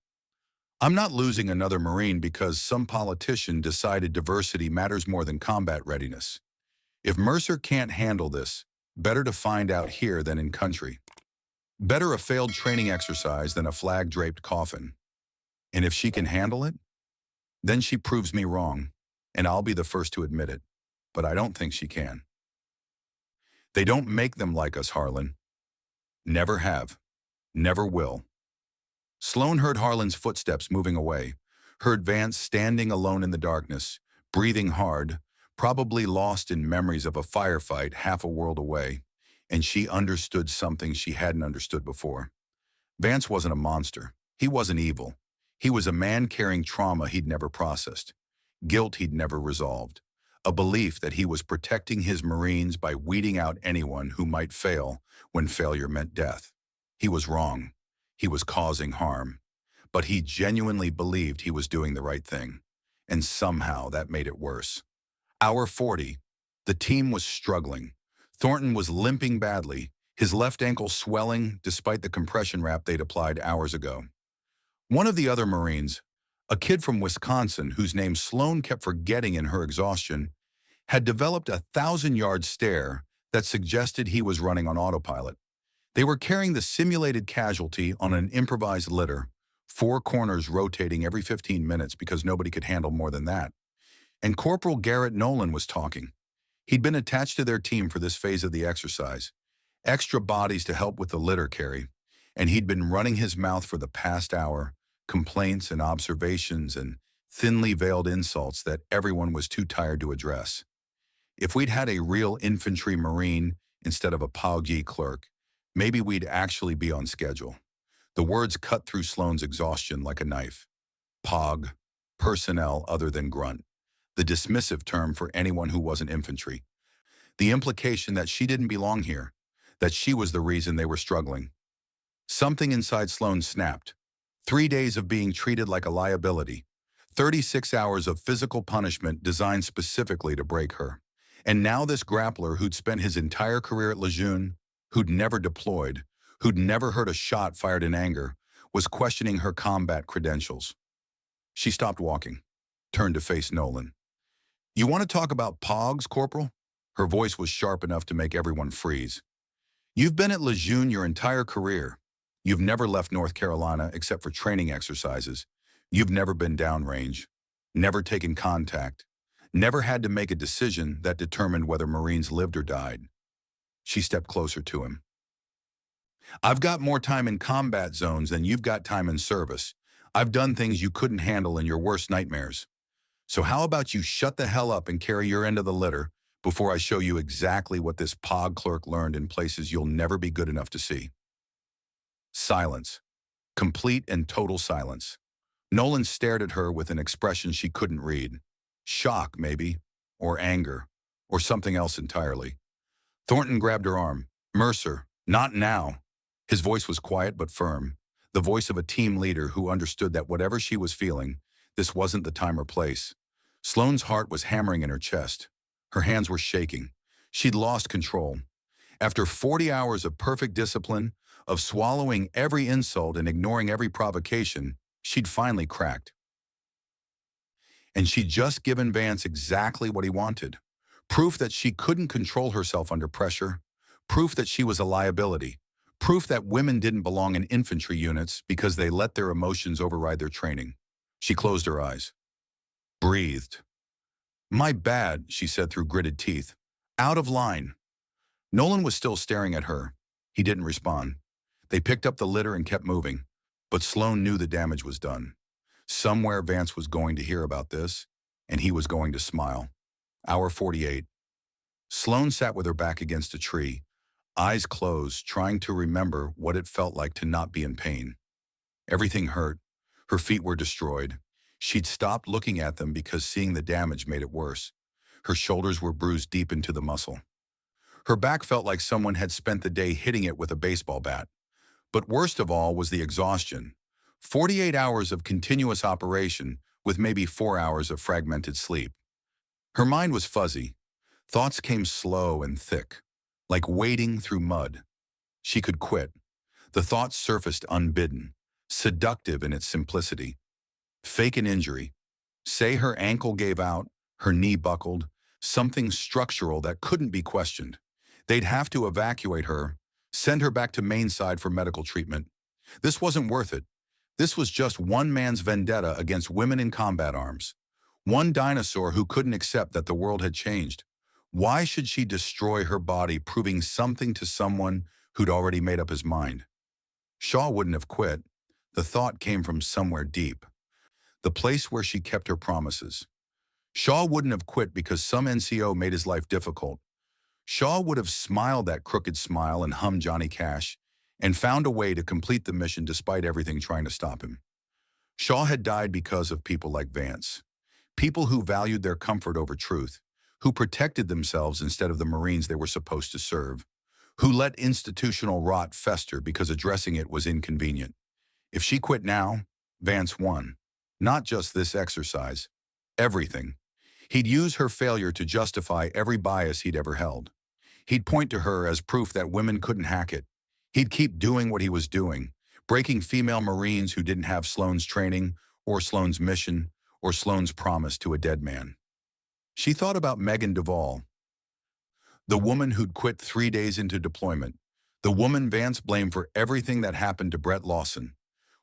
"I'm not losing another Marine because some politician decided diversity matters more than combat readiness. If Mercer can't handle this, better to find out here than in country. Better a failed training exercise than a flag-draped coffin. And if she can handle it, then she proves me wrong, and I'll be the first to admit it. But I don't think she can. They don't make them like us, Harlan. Never have. Never will." Sloane heard Harlan's footsteps moving away, heard Vance standing alone in the darkness, breathing hard, probably lost in memories of a firefight half a world away, and she understood something she hadn't understood before. Vance wasn't a monster. He wasn't evil. He was a man carrying trauma he'd never processed, guilt he'd never resolved, a belief that he was protecting his Marines by weeding out anyone who might fail when failure meant death. He was wrong. He was causing harm. But he genuinely believed he was doing the right thing. And somehow that made it worse. Hour 40. The team was struggling. Thornton was limping badly, his left ankle swelling despite the compression wrap they'd applied hours ago. One of the other Marines, a kid from Wisconsin whose name Sloane kept forgetting in her exhaustion, had developed a 1,000-yard stare that suggested he was running on autopilot. They were carrying the simulated casualty on an improvised litter, 4 corners rotating every 15 minutes because nobody could handle more than that. And Corporal Garrett Nolan was talking. He'd been attached to their team for this phase of the exercise, extra bodies to help with the litter carry, and he'd been running his mouth for the past hour, complaints and observations and thinly veiled insults that everyone was too tired to address. If we'd had a real infantry Marine instead of a POG clerk, maybe we'd actually be on schedule. The words cut through Sloane's exhaustion like a knife. POG, personnel other than grunt, the dismissive term for anyone who wasn't infantry. The implication that she didn't belong here, that she was the reason they were struggling. Something inside Sloane snapped. 3 days of being treated like a liability. 36 hours of physical punishment designed specifically to break her. And now this grappler who'd spent his entire career at Lejeune, who'd never deployed, who'd never heard a shot fired in anger, was questioning her combat credentials. She stopped walking, turned to face Nolan. "You want to talk about POGs, Corporal?" Her voice was sharp enough to make everyone freeze. "You've been at Lejeune your entire career. You've never left North Carolina except for training exercises. You've never been downrange, never taken contact, never had to make a decision that determined whether Marines lived or died." She stepped closer to him. "I've got more time in combat zones than you've got time in service. I've done things you couldn't handle in your worst nightmares. So how about you shut the hell up and carry your end of the litter before I show you exactly what this POG clerk learned in places you'll never be good enough to see." Silence. Complete and total silence. Nolan stared at her with an expression she couldn't read. Shock, maybe, or anger, or something else entirely. Thornton grabbed her arm. Mercer, not now. His voice was quiet but firm, the voice of a team leader who understood that whatever she was feeling, this wasn't the time or place. Sloane's heart was hammering in her chest. Her hands were shaking. She'd lost control. After 40 hours of perfect discipline, of swallowing every insult and ignoring every provocation, she'd finally cracked. And she'd just given Vance exactly what he wanted. Proof that she couldn't control herself under pressure. Proof that she was a liability. Proof that women didn't belong in infantry units because they let their emotions override their training. She closed her eyes. Breathed. My bad, she said through gritted teeth. Out of line. Nolan was still staring at her. He didn't respond. They picked up the litter and kept moving. But Sloane knew the damage was done. Somewhere Vance was going to hear about this, and he was going to smile. Hour 48. Sloane sat with her back against a tree, eyes closed, trying to remember what it felt like to not be in pain. Everything hurt. Her feet were destroyed. She'd stopped looking at them because seeing the damage made it worse. Her shoulders were bruised deep into the muscle. Her back felt like someone had spent the day hitting it with a baseball bat. But worst of all was the exhaustion. 48 hours of continuous operation with maybe 4 hours of fragmented sleep. Her mind was fuzzy. Thoughts came slow and thick, like wading through mud. She could quit. The thoughts surfaced unbidden, seductive in its simplicity. Fake an injury. Say her ankle gave out, her knee buckled, something structural that couldn't be questioned. They'd have to evacuate her, send her back to Mainside for medical treatment. This wasn't worth it. This was just one man's vendetta against women in combat arms. One dinosaur who couldn't accept that the world had changed. Why should she destroy her body, proving something to someone who'd already made up his mind? Shaw wouldn't have quit. The thought came from somewhere deep. The place where she kept her promises. Shaw wouldn't have quit because some NCO made his life difficult. Shaw would have smiled that crooked smile and hummed Johnny Cash, and found a way to complete the mission despite everything trying to stop him. Shaw had died because of people like Vance. People who valued their comfort over truth, who protected themselves instead of the Marines they were supposed to serve, who let institutional rot fester because addressing it was inconvenient. If she quit now, Vance won. Not just this exercise. Everything. He'd use her failure to justify every bias he'd ever held. He'd point to her as proof that women couldn't hack it. He'd keep doing what he was doing, breaking female Marines who didn't have Sloane's training, or Sloane's mission, or Sloane's promise to a dead man. She thought about Megan Duvall, the woman who'd quit 3 days into deployment, the woman Vance blamed for everything that happened to Brett Lawson.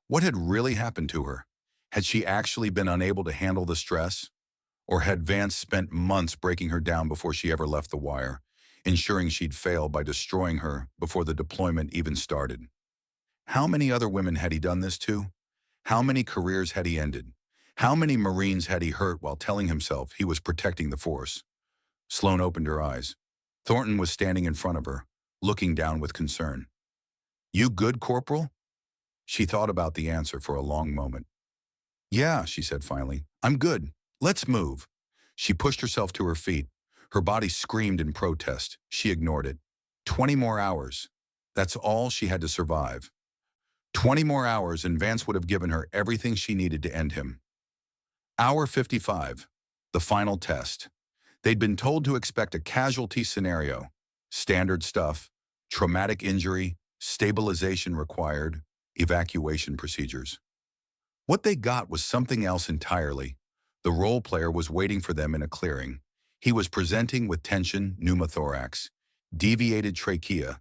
What had really happened to her? Had she actually been unable to handle the stress? Or had Vance spent months breaking her down before she ever left the wire, ensuring she'd fail by destroying her before the deployment even started? How many other women had he done this to? How many careers had he ended? How many Marines had he hurt while telling himself he was protecting the force? Sloane opened her eyes. Thornton was standing in front of her, looking down with concern. You good, Corporal? She thought about the answer for a long moment. Yeah, she said finally. I'm good. Let's move. She pushed herself to her feet. Her body screamed in protest. She ignored it. 20 more hours. That's all she had to survive. 20 more hours and Vance would have given her everything she needed to end him. Hour 55. The final test. They'd been told to expect a casualty scenario. Standard stuff. Traumatic injury. Stabilization required. Evacuation procedures. What they got was something else entirely. The role player was waiting for them in a clearing. He was presenting with tension, pneumothorax, deviated trachea,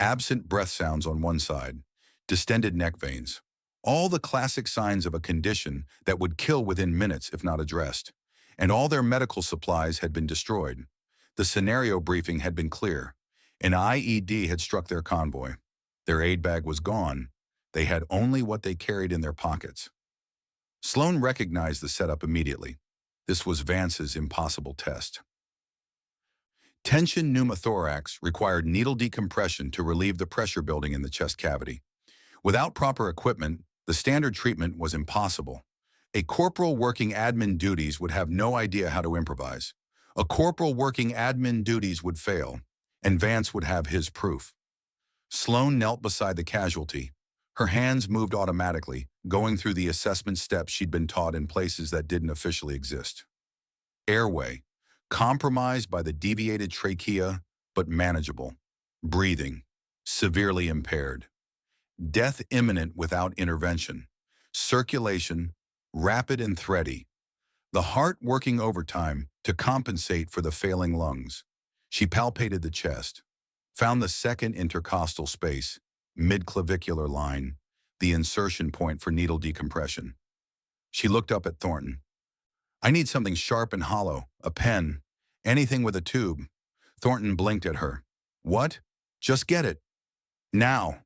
absent breath sounds on one side, distended neck veins. All the classic signs of a condition that would kill within minutes if not addressed. And all their medical supplies had been destroyed. The scenario briefing had been clear. An IED had struck their convoy. Their aid bag was gone. They had only what they carried in their pockets. Sloane recognized the setup immediately. This was Vance's impossible test. Tension pneumothorax required needle decompression to relieve the pressure building in the chest cavity. Without proper equipment, The standard treatment was impossible. A corporal working admin duties would have no idea how to improvise. A corporal working admin duties would fail, and Vance would have his proof. Sloan knelt beside the casualty. Her hands moved automatically, going through the assessment steps she'd been taught in places that didn't officially exist. Airway, compromised by the deviated trachea, but manageable. Breathing, severely impaired. Death imminent without intervention. Circulation, rapid and thready. The heart working overtime to compensate for the failing lungs. She palpated the chest, found the second intercostal space, mid-clavicular line, the insertion point for needle decompression. She looked up at Thornton. "I need something sharp and hollow, a pen, anything with a tube." Thornton blinked at her. "What? Just get it. Now."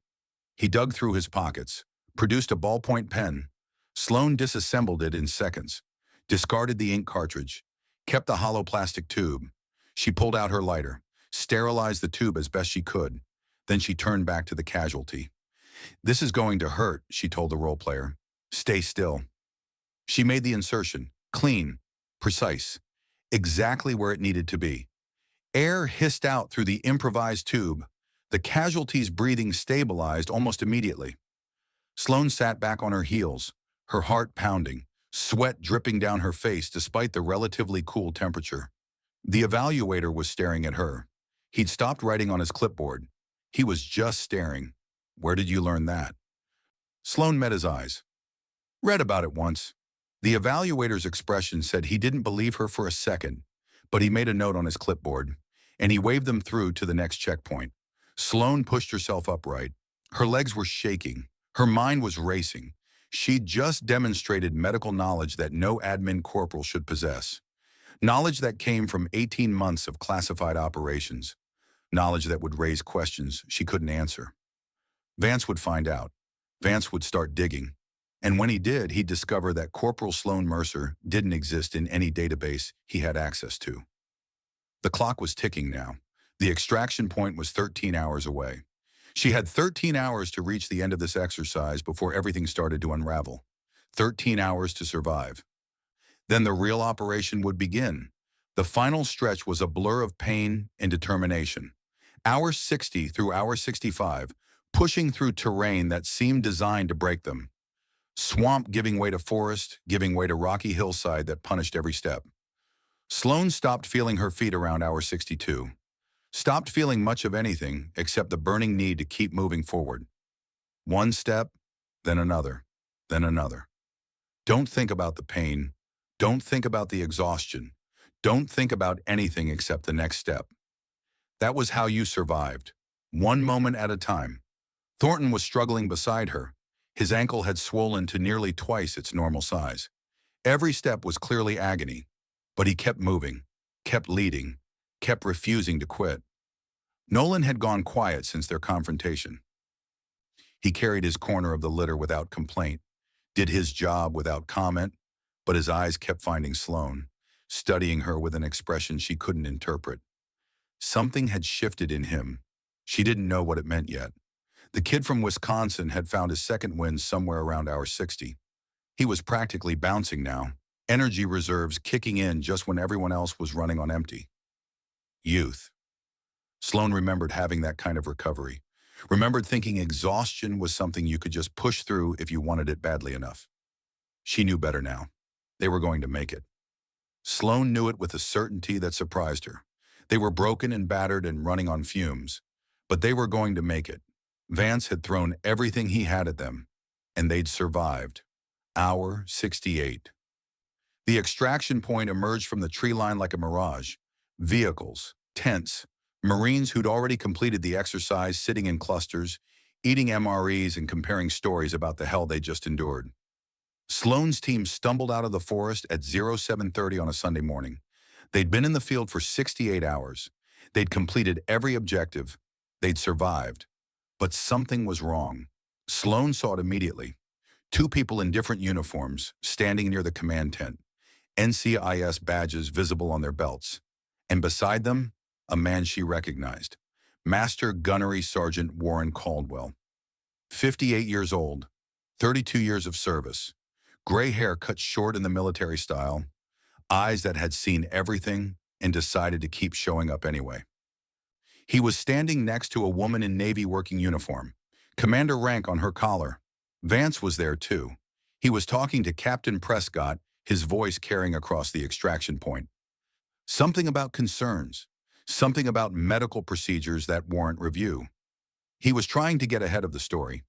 He dug through his pockets, produced a ballpoint pen. Sloan disassembled it in seconds, discarded the ink cartridge, kept the hollow plastic tube. She pulled out her lighter, sterilized the tube as best she could. Then she turned back to the casualty. "This is going to hurt," she told the role player. "Stay still." She made the insertion, clean, precise, exactly where it needed to be. Air hissed out through the improvised tube. The casualty's breathing stabilized almost immediately. Sloan sat back on her heels, her heart pounding, sweat dripping down her face despite the relatively cool temperature. The evaluator was staring at her. He'd stopped writing on his clipboard. He was just staring. "Where did you learn that?" Sloan met his eyes. "Read about it once." The evaluator's expression said he didn't believe her for a second, but he made a note on his clipboard, and he waved them through to the next checkpoint. Sloan pushed herself upright. Her legs were shaking. Her mind was racing. She'd just demonstrated medical knowledge that no admin corporal should possess. Knowledge that came from 18 months of classified operations. Knowledge that would raise questions she couldn't answer. Vance would find out. Vance would start digging. And when he did, he'd discover that Corporal Sloan Mercer didn't exist in any database he had access to. The clock was ticking now. The extraction point was 13 hours away. She had 13 hours to reach the end of this exercise before everything started to unravel. 13 hours to survive. Then the real operation would begin. The final stretch was a blur of pain and determination. Hour 60 through hour 65, pushing through terrain that seemed designed to break them. Swamp giving way to forest, giving way to rocky hillside that punished every step. Sloan stopped feeling her feet around hour 62. Stopped feeling much of anything except the burning need to keep moving forward. One step, then another, then another. Don't think about the pain. Don't think about the exhaustion. Don't think about anything except the next step. That was how you survived, one moment at a time. Thornton was struggling beside her. His ankle had swollen to nearly twice its normal size. Every step was clearly agony, but he kept moving, kept leading, kept refusing to quit. Nolan had gone quiet since their confrontation. He carried his corner of the litter without complaint, did his job without comment, but his eyes kept finding Sloan, studying her with an expression she couldn't interpret. Something had shifted in him. She didn't know what it meant yet. The kid from Wisconsin had found his second wind somewhere around hour 60. He was practically bouncing now, energy reserves kicking in just when everyone else was running on empty. Youth. Sloan remembered having that kind of recovery. Remembered thinking exhaustion was something you could just push through if you wanted it badly enough. She knew better now. They were going to make it. Sloan knew it with a certainty that surprised her. They were broken and battered and running on fumes, but they were going to make it. Vance had thrown everything he had at them, and they'd survived. Hour 68. The extraction point emerged from the tree line like a mirage. Vehicles, tents, Marines who'd already completed the exercise sitting in clusters, eating MREs and comparing stories about the hell they'd just endured. Sloan's team stumbled out of the forest at 0730 on a Sunday morning. They'd been in the field for 68 hours. They'd completed every objective. They'd survived. But something was wrong. Sloan saw it immediately. Two people in different uniforms standing near the command tent, NCIS badges visible on their belts. And beside them, a man she recognized, Master Gunnery Sergeant Warren Caldwell. 58 years old, 32 years of service, gray hair cut short in the military style, eyes that had seen everything and decided to keep showing up anyway. He was standing next to a woman in Navy working uniform, commander rank on her collar. Vance was there too. He was talking to Captain Prescott, his voice carrying across the extraction point. Something about concerns, something about medical procedures that warrant review. He was trying to get ahead of the story,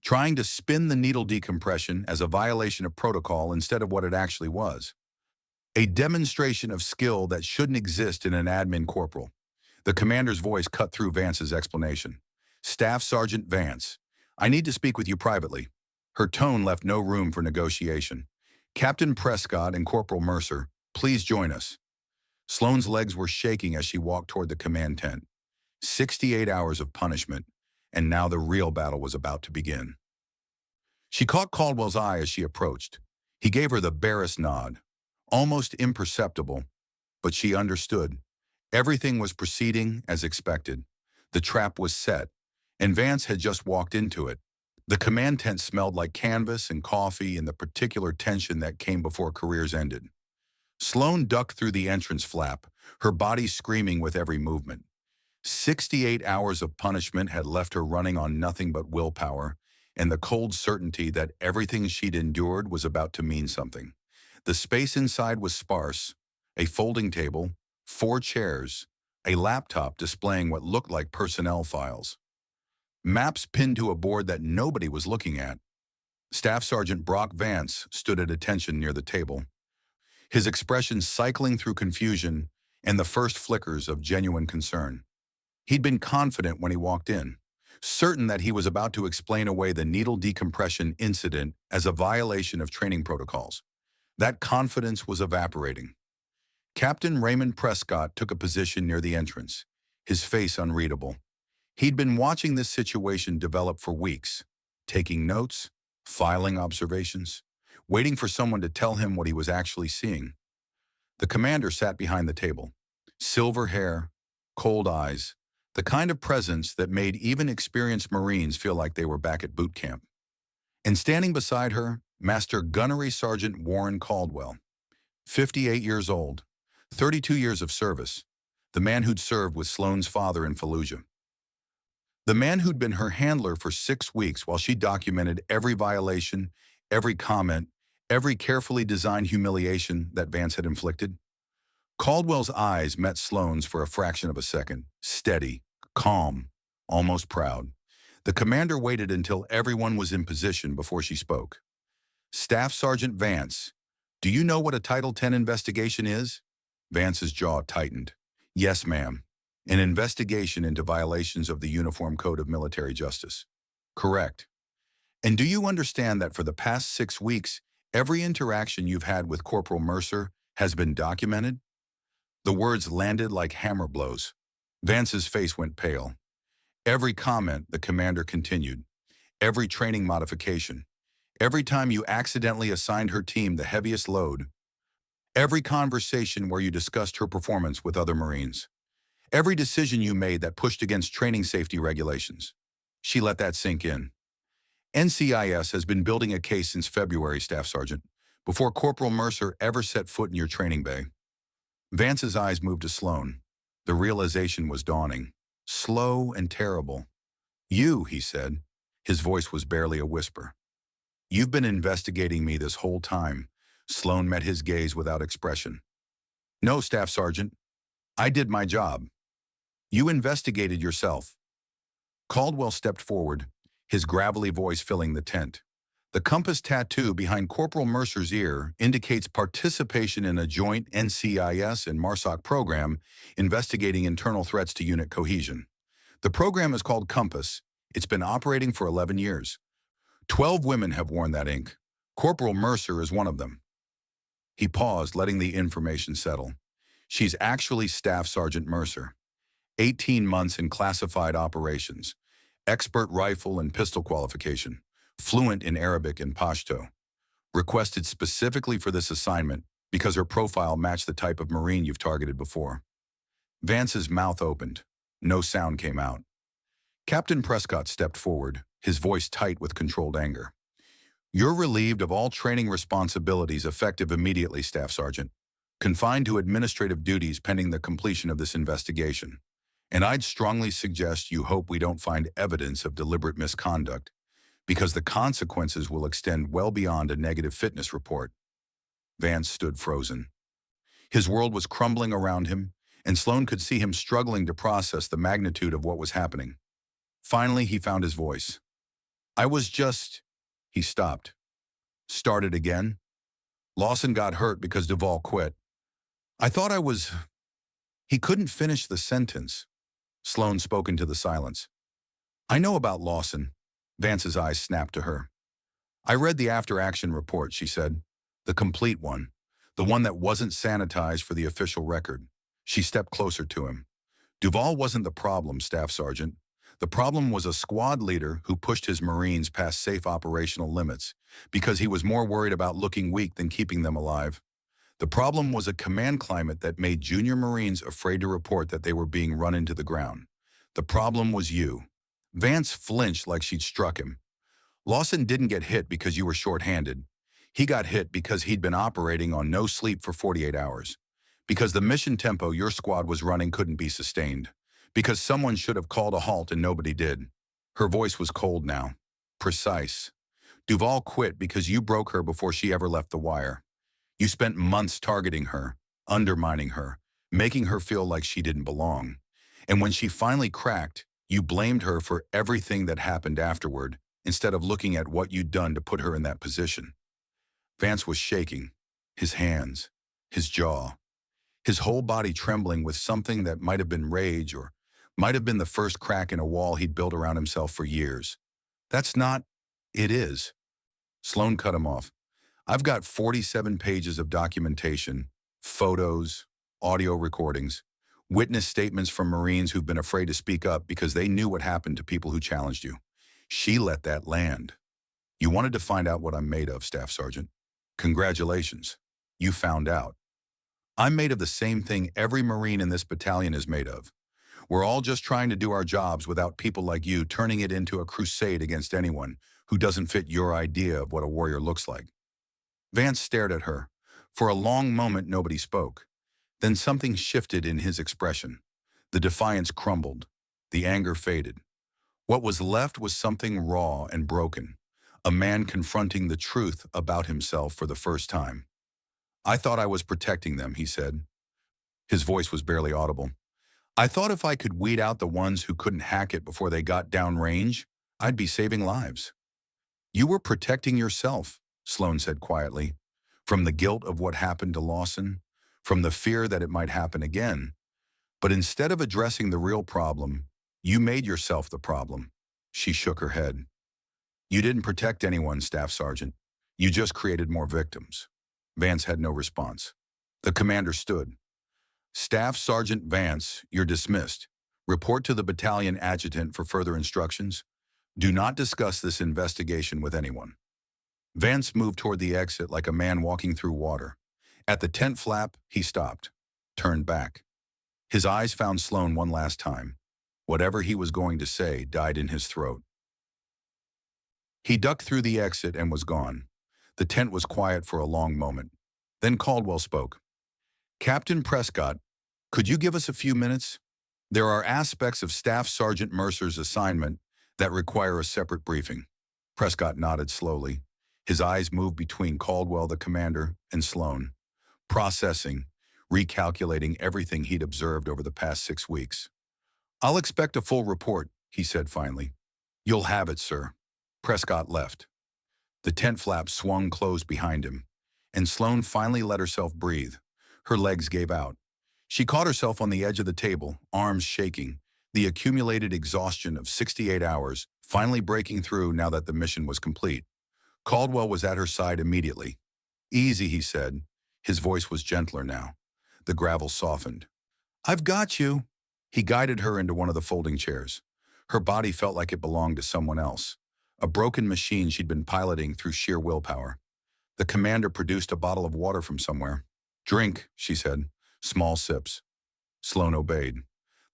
trying to spin the needle decompression as a violation of protocol instead of what it actually was. A demonstration of skill that shouldn't exist in an admin corporal. The commander's voice cut through Vance's explanation. Staff Sergeant Vance, I need to speak with you privately. Her tone left no room for negotiation. Captain Prescott and Corporal Mercer, please join us. Sloane's legs were shaking as she walked toward the command tent. 68 hours of punishment, and now the real battle was about to begin. She caught Caldwell's eye as she approached. He gave her the barest nod, almost imperceptible, but she understood. Everything was proceeding as expected. The trap was set, and Vance had just walked into it. The command tent smelled like canvas and coffee and the particular tension that came before careers ended. Sloane ducked through the entrance flap, her body screaming with every movement. 68 hours of punishment had left her running on nothing but willpower, and the cold certainty that everything she'd endured was about to mean something. The space inside was sparse, a folding table, 4 chairs, a laptop displaying what looked like personnel files. Maps pinned to a board that nobody was looking at. Staff Sergeant Brock Vance stood at attention near the table, his expression cycling through confusion and the first flickers of genuine concern. He'd been confident when he walked in, certain that he was about to explain away the needle decompression incident as a violation of training protocols. That confidence was evaporating. Captain Raymond Prescott took a position near the entrance, his face unreadable. He'd been watching this situation develop for weeks, taking notes, filing observations, waiting for someone to tell him what he was actually seeing. The commander sat behind the table, silver hair, cold eyes, the kind of presence that made even experienced Marines feel like they were back at boot camp. And standing beside her, Master Gunnery Sergeant Warren Caldwell, 58 years old, 32 years of service, the man who'd served with Sloane's father in Fallujah. The man who'd been her handler for 6 weeks while she documented every violation, every comment, every carefully designed humiliation that Vance had inflicted. Caldwell's eyes met Sloane's for a fraction of a second, steady, calm, almost proud. The commander waited until everyone was in position before she spoke. Staff Sergeant Vance, do you know what a Title 10 investigation is? Vance's jaw tightened. Yes, ma'am. An investigation into violations of the Uniform Code of Military Justice. Correct. And do you understand that for the past 6 weeks, every interaction you've had with Corporal Mercer has been documented? The words landed like hammer blows. Vance's face went pale. Every comment, the commander continued. Every training modification. Every time you accidentally assigned her team the heaviest load. Every conversation where you discussed her performance with other Marines. Every decision you made that pushed against training safety regulations. She let that sink in. NCIS has been building a case since February, Staff Sergeant, before Corporal Mercer ever set foot in your training bay. Vance's eyes moved to Sloane. The realization was dawning. Slow and terrible. You, he said. His voice was barely a whisper. You've been investigating me this whole time. Sloane met his gaze without expression. No, Staff Sergeant. I did my job. You investigated yourself. Caldwell stepped forward, his gravelly voice filling the tent. The compass tattoo behind Corporal Mercer's ear indicates participation in a joint NCIS and MARSOC program investigating internal threats to unit cohesion. The program is called Compass. It's been operating for 11 years. 12 women have worn that ink. Corporal Mercer is one of them. He paused, letting the information settle. She's actually Staff Sergeant Mercer. 18 months in classified operations. Expert rifle and pistol qualification. Fluent in Arabic and Pashto. Requested specifically for this assignment because her profile matched the type of Marine you've targeted before. Vance's mouth opened. No sound came out. Captain Prescott stepped forward, his voice tight with controlled anger. You're relieved of all training responsibilities effective immediately, Staff Sergeant. Confined to administrative duties pending the completion of this investigation. And I'd strongly suggest you hope we don't find evidence of deliberate misconduct, because the consequences will extend well beyond a negative fitness report. Vance stood frozen. His world was crumbling around him, and Sloan could see him struggling to process the magnitude of what was happening. Finally, he found his voice. I was just... He stopped. Started again. Lawson got hurt because Duvall quit. I thought I was... He couldn't finish the sentence. Sloan spoke into the silence. I know about Lawson. Vance's eyes snapped to her. I read the after-action report, she said. The complete one. The one that wasn't sanitized for the official record. She stepped closer to him. Duvall wasn't the problem, Staff Sergeant. The problem was a squad leader who pushed his Marines past safe operational limits because he was more worried about looking weak than keeping them alive. The problem was a command climate that made junior Marines afraid to report that they were being run into the ground. The problem was you. Vance flinched like she'd struck him. Lawson didn't get hit because you were short-handed. He got hit because he'd been operating on no sleep for 48 hours. Because the mission tempo your squad was running couldn't be sustained. Because someone should have called a halt and nobody did. Her voice was cold now. Precise. Duvall quit because you broke her before she ever left the wire. You spent months targeting her, undermining her, making her feel like she didn't belong. And when she finally cracked, you blamed her for everything that happened afterward, instead of looking at what you'd done to put her in that position. Vance was shaking, his hands, his jaw, his whole body trembling with something that might have been rage or might have been the first crack in a wall he'd built around himself for years. That's not... It is. Sloan cut him off. I've got 47 pages of documentation, photos, audio recordings, witness statements from Marines who've been afraid to speak up because they knew what happened to people who challenged you. She let that land. You wanted to find out what I'm made of, Staff Sergeant. Congratulations. You found out. I'm made of the same thing every Marine in this battalion is made of. We're all just trying to do our jobs without people like you turning it into a crusade against anyone who doesn't fit your idea of what a warrior looks like. Vance stared at her. For a long moment, nobody spoke. Then something shifted in his expression. The defiance crumbled. The anger faded. What was left was something raw and broken. A man confronting the truth about himself for the first time. I thought I was protecting them, he said. His voice was barely audible. I thought if I could weed out the ones who couldn't hack it before they got downrange, I'd be saving lives. You were protecting yourself, Sloan said quietly, from the guilt of what happened to Lawson, from the fear that it might happen again. But instead of addressing the real problem, you made yourself the problem. She shook her head. You didn't protect anyone, Staff Sergeant. You just created more victims. Vance had no response. The commander stood. Staff Sergeant Vance, you're dismissed. Report to the battalion adjutant for further instructions. Do not discuss this investigation with anyone. Vance moved toward the exit like a man walking through water. At the tent flap, he stopped, turned back. His eyes found Sloan one last time. Whatever he was going to say died in his throat. He ducked through the exit and was gone. The tent was quiet for a long moment. Then Caldwell spoke. Captain Prescott, could you give us a few minutes? There are aspects of Staff Sergeant Mercer's assignment that require a separate briefing. Prescott nodded slowly. His eyes moved between Caldwell, the commander, and Sloan, processing, recalculating everything he'd observed over the past 6 weeks. I'll expect a full report, he said finally. You'll have it, sir. Prescott left. The tent flap swung closed behind him, and Sloan finally let herself breathe. Her legs gave out. She caught herself on the edge of the table, arms shaking, the accumulated exhaustion of 68 hours finally breaking through now that the mission was complete. Caldwell was at her side immediately. Easy, he said. His voice was gentler now. The gravel softened. I've got you. He guided her into one of the folding chairs. Her body felt like it belonged to someone else, a broken machine she'd been piloting through sheer willpower. The commander produced a bottle of water from somewhere. Drink, she said, small sips. Sloan obeyed.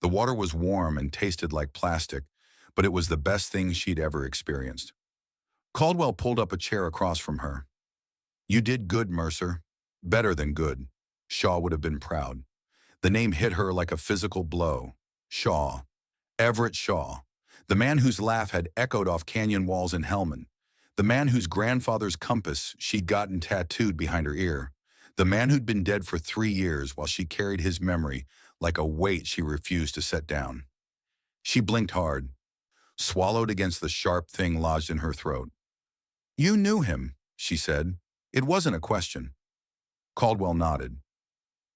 The water was warm and tasted like plastic, but it was the best thing she'd ever experienced. Caldwell pulled up a chair across from her. You did good, Mercer. Better than good. Shaw would have been proud. The name hit her like a physical blow. Shaw. Everett Shaw. The man whose laugh had echoed off canyon walls in Helmand. The man whose grandfather's compass she'd gotten tattooed behind her ear. The man who'd been dead for 3 years while she carried his memory like a weight she refused to set down. She blinked hard, swallowed against the sharp thing lodged in her throat. You knew him, she said. It wasn't a question. Caldwell nodded.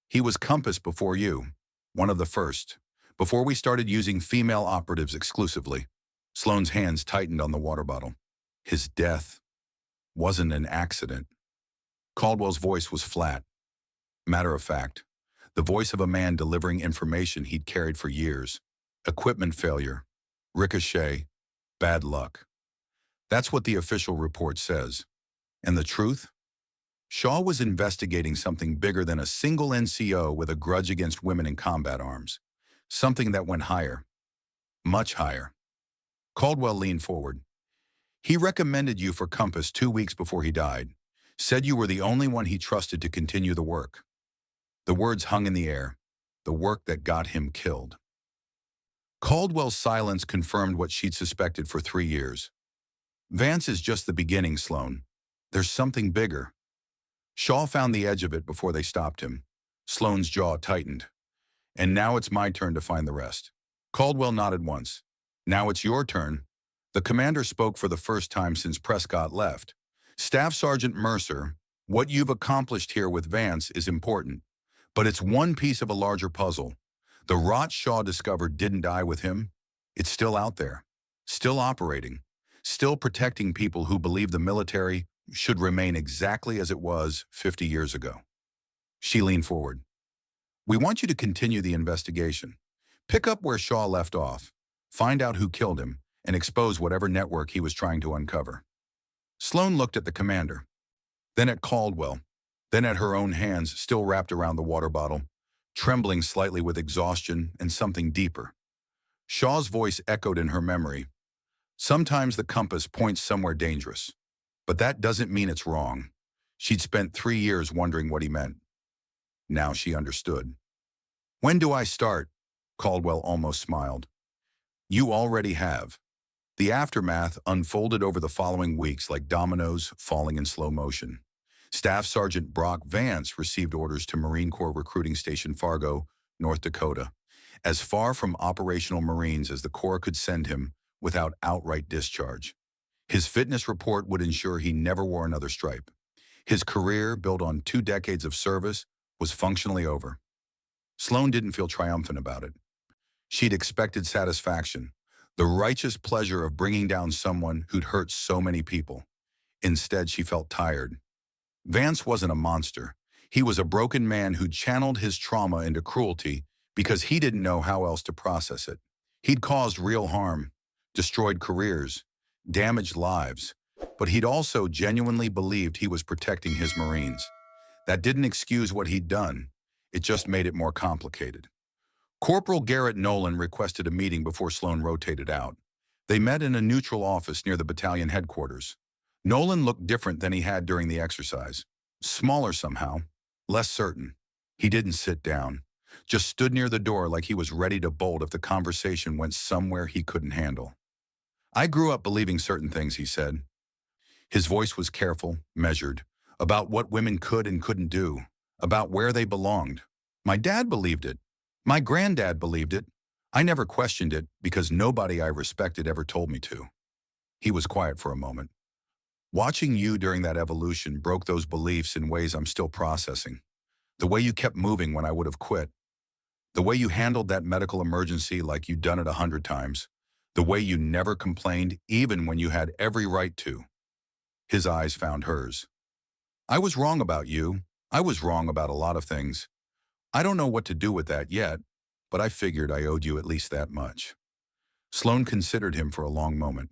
He was Compass before you, one of the first, before we started using female operatives exclusively. Sloane's hands tightened on the water bottle. His death wasn't an accident. Caldwell's voice was flat, matter of fact, the voice of a man delivering information he'd carried for years. Equipment failure, ricochet, bad luck. That's what the official report says. And the truth? Shaw was investigating something bigger than a single NCO with a grudge against women in combat arms. Something that went higher. Much higher. Caldwell leaned forward. He recommended you for Compass 2 weeks before he died. Said you were the only one he trusted to continue the work. The words hung in the air. The work that got him killed. Caldwell's silence confirmed what she'd suspected for 3 years. Vance is just the beginning, Sloane. There's something bigger. Shaw found the edge of it before they stopped him. Sloane's jaw tightened. And now it's my turn to find the rest. Caldwell nodded once. Now it's your turn. The commander spoke for the first time since Prescott left. Staff Sergeant Mercer, what you've accomplished here with Vance is important, but it's one piece of a larger puzzle. The rot Shaw discovered didn't die with him. It's still out there, still operating, still protecting people who believe the military should remain exactly as it was 50 years ago. She leaned forward. We want you to continue the investigation. Pick up where Shaw left off, find out who killed him, and expose whatever network he was trying to uncover. Sloane looked at the commander, then at Caldwell, then at her own hands still wrapped around the water bottle, trembling slightly with exhaustion and something deeper. Shaw's voice echoed in her memory. Sometimes the compass points somewhere dangerous, but that doesn't mean it's wrong. She'd spent 3 years wondering what he meant. Now she understood. When do I start? Caldwell almost smiled. You already have. The aftermath unfolded over the following weeks like dominoes falling in slow motion. Staff Sergeant Brock Vance received orders to Marine Corps Recruiting Station Fargo, North Dakota, as far from operational Marines as the Corps could send him without outright discharge. His fitness report would ensure he never wore another stripe. His career, built on 2 decades of service, was functionally over. Sloane didn't feel triumphant about it. She'd expected satisfaction, the righteous pleasure of bringing down someone who'd hurt so many people. Instead, she felt tired. Vance wasn't a monster. He was a broken man who'd channeled his trauma into cruelty because he didn't know how else to process it. He'd caused real harm, destroyed careers, damaged lives, but he'd also genuinely believed he was protecting his Marines. That didn't excuse what he'd done. It just made it more complicated. Corporal Garrett Nolan requested a meeting before Sloane rotated out. They met in a neutral office near the battalion headquarters. Nolan looked different than he had during the exercise. Smaller somehow, less certain. He didn't sit down, just stood near the door like he was ready to bolt if the conversation went somewhere he couldn't handle. I grew up believing certain things, he said. His voice was careful, measured, about what women could and couldn't do, about where they belonged. My dad believed it. My granddad believed it. I never questioned it because nobody I respected ever told me to. He was quiet for a moment. Watching you during that evolution broke those beliefs in ways I'm still processing. The way you kept moving when I would have quit. The way you handled that medical emergency like you'd done it 100 times. The way you never complained even when you had every right to. His eyes found hers. I was wrong about you. I was wrong about a lot of things. I don't know what to do with that yet, but I figured I owed you at least that much. Sloane considered him for a long moment.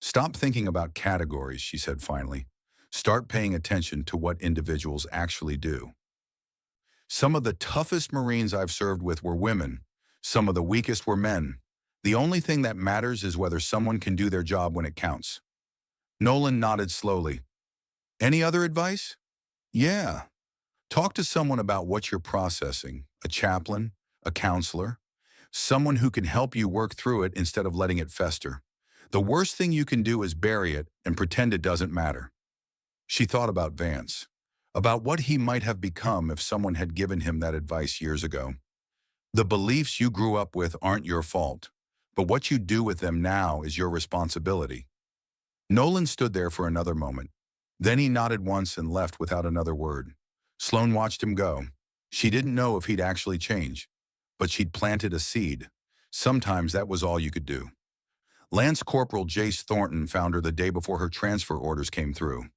Stop thinking about categories, she said finally. Start paying attention to what individuals actually do. Some of the toughest Marines I've served with were women. Some of the weakest were men. The only thing that matters is whether someone can do their job when it counts. Nolan nodded slowly. Any other advice? Yeah. Talk to someone about what you're processing. A chaplain, a counselor, someone who can help you work through it instead of letting it fester. The worst thing you can do is bury it and pretend it doesn't matter. She thought about Vance, about what he might have become if someone had given him that advice years ago. The beliefs you grew up with aren't your fault, but what you do with them now is your responsibility. Nolan stood there for another moment. Then he nodded once and left without another word. Sloane watched him go. She didn't know if he'd actually change, but she'd planted a seed. Sometimes that was all you could do. Lance Corporal Jace Thornton found her the day before her transfer orders came through.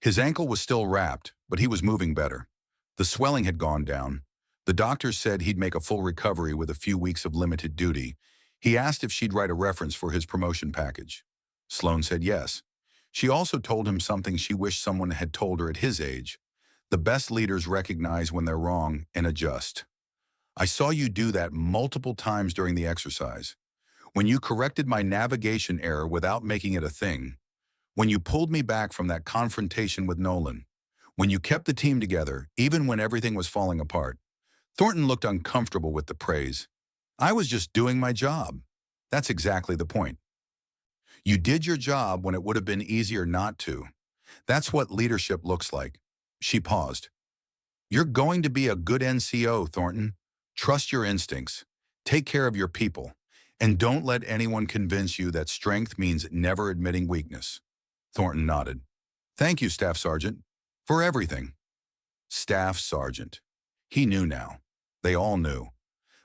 His ankle was still wrapped, but he was moving better. The swelling had gone down. The doctors said he'd make a full recovery with a few weeks of limited duty. He asked if she'd write a reference for his promotion package. Sloane said yes. She also told him something she wished someone had told her at his age. The best leaders recognize when they're wrong and adjust. I saw you do that multiple times during the exercise. When you corrected my navigation error without making it a thing. When you pulled me back from that confrontation with Nolan. When you kept the team together, even when everything was falling apart. Thornton looked uncomfortable with the praise. I was just doing my job. That's exactly the point. You did your job when it would have been easier not to. That's what leadership looks like. She paused. You're going to be a good NCO, Thornton. Trust your instincts. Take care of your people. And don't let anyone convince you that strength means never admitting weakness. Thornton nodded. Thank you, Staff Sergeant. For everything. Staff Sergeant. He knew now. They all knew.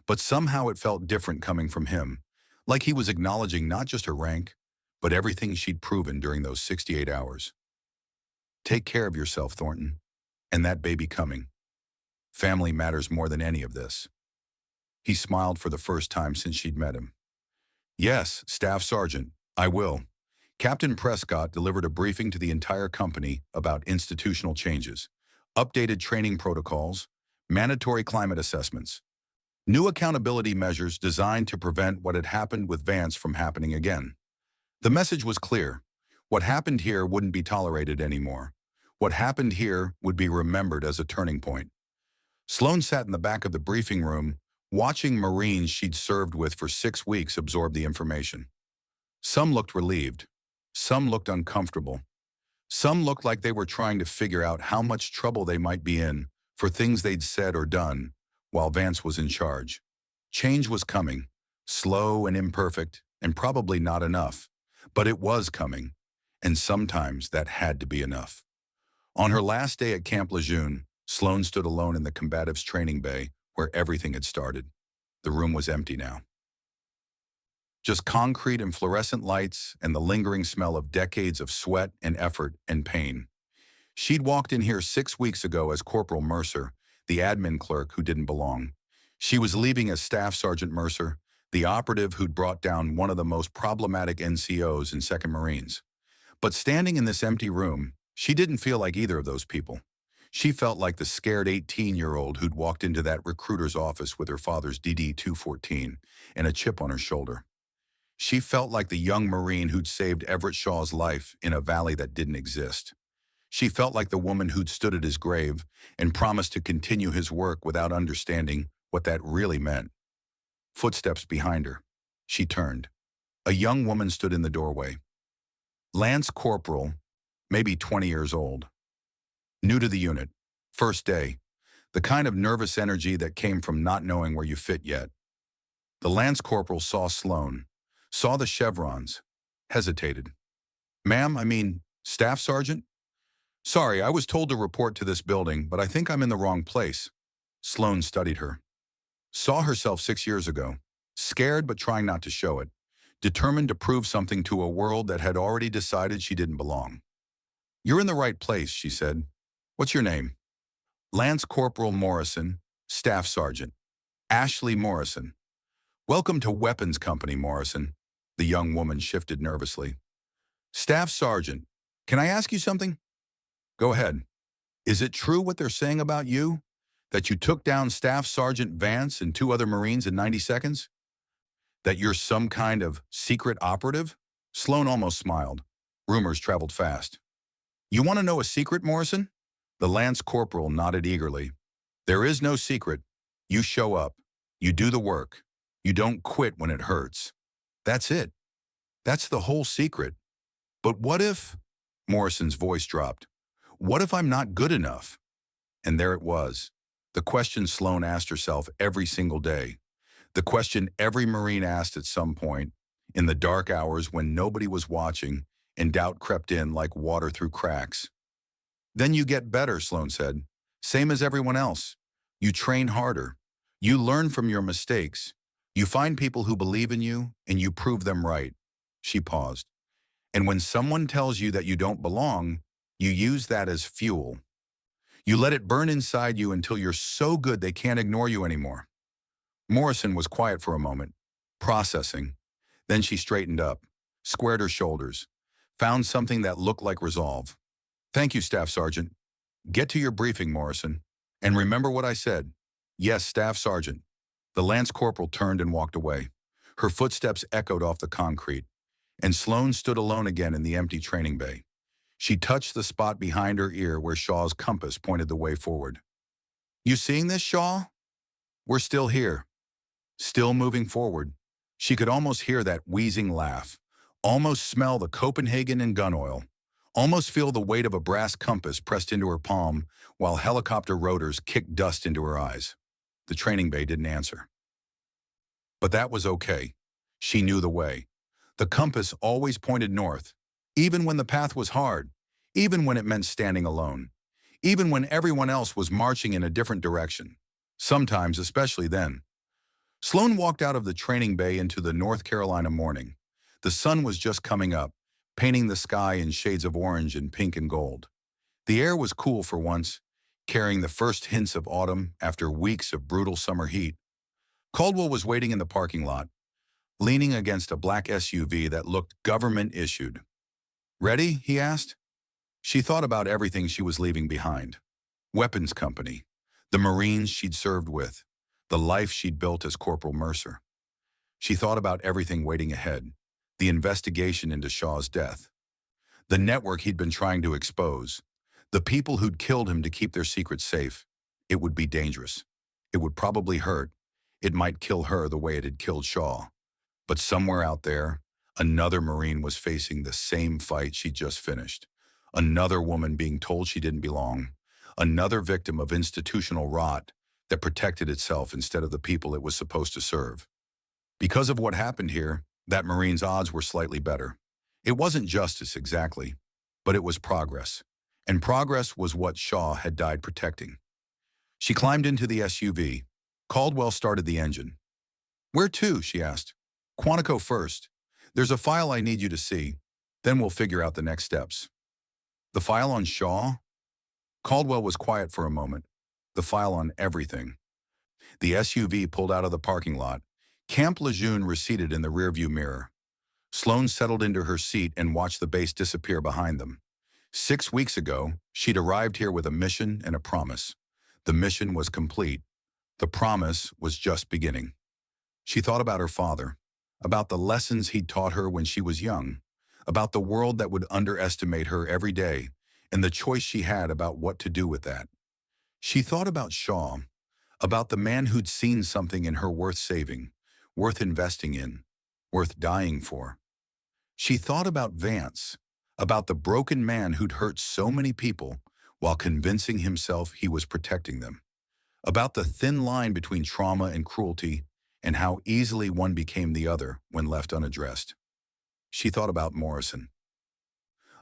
But somehow it felt different coming from him. Like he was acknowledging not just her rank, but everything she'd proven during those 68 hours. Take care of yourself, Thornton. And that baby coming. Family matters more than any of this. He smiled for the first time since she'd met him. Yes, Staff Sergeant, I will. Captain Prescott delivered a briefing to the entire company about institutional changes, updated training protocols, mandatory climate assessments, new accountability measures designed to prevent what had happened with Vance from happening again. The message was clear. What happened here wouldn't be tolerated anymore. What happened here would be remembered as a turning point. Sloane sat in the back of the briefing room, watching Marines she'd served with for 6 weeks absorb the information. Some looked relieved. Some looked uncomfortable. Some looked like they were trying to figure out how much trouble they might be in for things they'd said or done while Vance was in charge. Change was coming, slow and imperfect, and probably not enough. But it was coming, and sometimes that had to be enough. On her last day at Camp Lejeune, Sloane stood alone in the combatives training bay where everything had started. The room was empty now. Just concrete and fluorescent lights and the lingering smell of decades of sweat and effort and pain. She'd walked in here 6 weeks ago as Corporal Mercer, the admin clerk who didn't belong. She was leaving as Staff Sergeant Mercer, the operative who'd brought down one of the most problematic NCOs in 2nd Marines. But standing in this empty room, she didn't feel like either of those people. She felt like the scared 18-year-old who'd walked into that recruiter's office with her father's DD-214 and a chip on her shoulder. She felt like the young Marine who'd saved Everett Shaw's life in a valley that didn't exist. She felt like the woman who'd stood at his grave and promised to continue his work without understanding what that really meant. Footsteps behind her. She turned. A young woman stood in the doorway. Lance Corporal, maybe 20 years old. New to the unit. First day. The kind of nervous energy that came from not knowing where you fit yet. The Lance Corporal saw Sloane, saw the chevrons, hesitated. Ma'am, Staff Sergeant? Sorry, I was told to report to this building, but I think I'm in the wrong place. Sloane studied her. Saw herself 6 years ago, scared but trying not to show it, determined to prove something to a world that had already decided she didn't belong. You're in the right place, she said. What's your name? Lance Corporal Morrison, Staff Sergeant. Ashley Morrison. Welcome to Weapons Company, Morrison. The young woman shifted nervously. Staff Sergeant, can I ask you something? Go ahead. Is it true what they're saying about you? That you took down Staff Sergeant Vance and 2 other Marines in 90 seconds? That you're some kind of secret operative? Sloane almost smiled. Rumors traveled fast. You want to know a secret, Morrison? The lance corporal nodded eagerly. There is no secret. You show up. You do the work. You don't quit when it hurts. That's it. That's the whole secret. But what if? Morrison's voice dropped. What if I'm not good enough? And there it was. The question Sloane asked herself every single day. The question every Marine asked at some point, in the dark hours when nobody was watching and doubt crept in like water through cracks. Then you get better, Sloane said. Same as everyone else. You train harder. You learn from your mistakes. You find people who believe in you and you prove them right. She paused. And when someone tells you that you don't belong, you use that as fuel. You let it burn inside you until you're so good they can't ignore you anymore. Morrison was quiet for a moment, processing. Then she straightened up, squared her shoulders, found something that looked like resolve. Thank you, Staff Sergeant. Get to your briefing, Morrison. And remember what I said. Yes, Staff Sergeant. The Lance Corporal turned and walked away. Her footsteps echoed off the concrete, and Sloane stood alone again in the empty training bay. She touched the spot behind her ear where Shaw's compass pointed the way forward. You seeing this, Shaw? We're still here. Still moving forward. She could almost hear that wheezing laugh, almost smell the Copenhagen and gun oil, almost feel the weight of a brass compass pressed into her palm while helicopter rotors kicked dust into her eyes. The training bay didn't answer. But that was okay. She knew the way. The compass always pointed north, even when the path was hard, even when it meant standing alone, even when everyone else was marching in a different direction. Sometimes, especially then. Sloane walked out of the training bay into the North Carolina morning. The sun was just coming up, painting the sky in shades of orange and pink and gold. The air was cool for once, carrying the first hints of autumn after weeks of brutal summer heat. Caldwell was waiting in the parking lot, leaning against a black SUV that looked government-issued. Ready? He asked. She thought about everything she was leaving behind. Weapons company, the Marines she'd served with, the life she'd built as Corporal Mercer. She thought about everything waiting ahead, the investigation into Shaw's death, the network he'd been trying to expose, the people who'd killed him to keep their secrets safe. It would be dangerous. It would probably hurt. It might kill her the way it had killed Shaw. But somewhere out there, another Marine was facing the same fight she'd just finished. Another woman being told she didn't belong. Another victim of institutional rot that protected itself instead of the people it was supposed to serve. Because of what happened here, that Marine's odds were slightly better. It wasn't justice exactly, but it was progress. And progress was what Shaw had died protecting. She climbed into the SUV. Caldwell started the engine. Where to? She asked. Quantico first. There's a file I need you to see. Then we'll figure out the next steps. The file on Shaw? Caldwell was quiet for a moment. The file on everything. The SUV pulled out of the parking lot. Camp Lejeune receded in the rearview mirror. Sloane settled into her seat and watched the base disappear behind them. 6 weeks ago, she'd arrived here with a mission and a promise. The mission was complete. The promise was just beginning. She thought about her father, about the lessons he'd taught her when she was young, about the world that would underestimate her every day, and the choice she had about what to do with that. She thought about Shaw, about the man who'd seen something in her worth saving, worth investing in, worth dying for. She thought about Vance, about the broken man who'd hurt so many people while convincing himself he was protecting them, about the thin line between trauma and cruelty and how easily one became the other when left unaddressed. She thought about Morrison,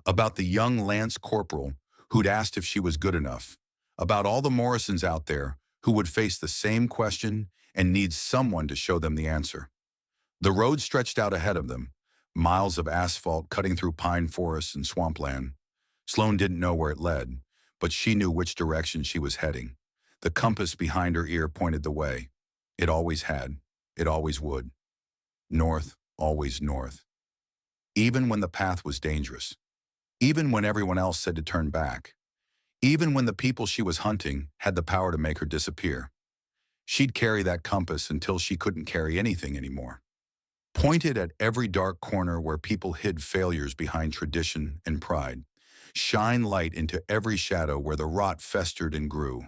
about the young Lance Corporal who'd asked if she was good enough, about all the Morrisons out there who would face the same question and need someone to show them the answer. The road stretched out ahead of them, miles of asphalt cutting through pine forests and swampland. Sloane didn't know where it led, but she knew which direction she was heading. The compass behind her ear pointed the way. It always had. It always would. North, always north. Even when the path was dangerous. Even when everyone else said to turn back. Even when the people she was hunting had the power to make her disappear. She'd carry that compass until she couldn't carry anything anymore. pointed at every dark corner where people hid failures behind tradition and pride. Shine light into every shadow where the rot festered and grew.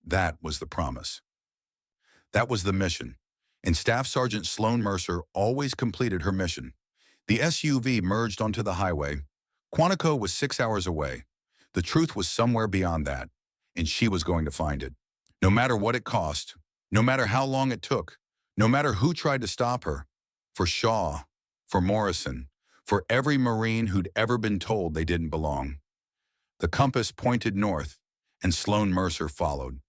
That was the promise. That was the mission. And Staff Sergeant Sloan Mercer always completed her mission. The SUV merged onto the highway. Quantico was 6 hours away. The truth was somewhere beyond that, and she was going to find it. No matter what it cost, no matter how long it took, no matter who tried to stop her. For Shaw, for Morrison, for every Marine who'd ever been told they didn't belong. The compass pointed north, and Sloan Mercer followed.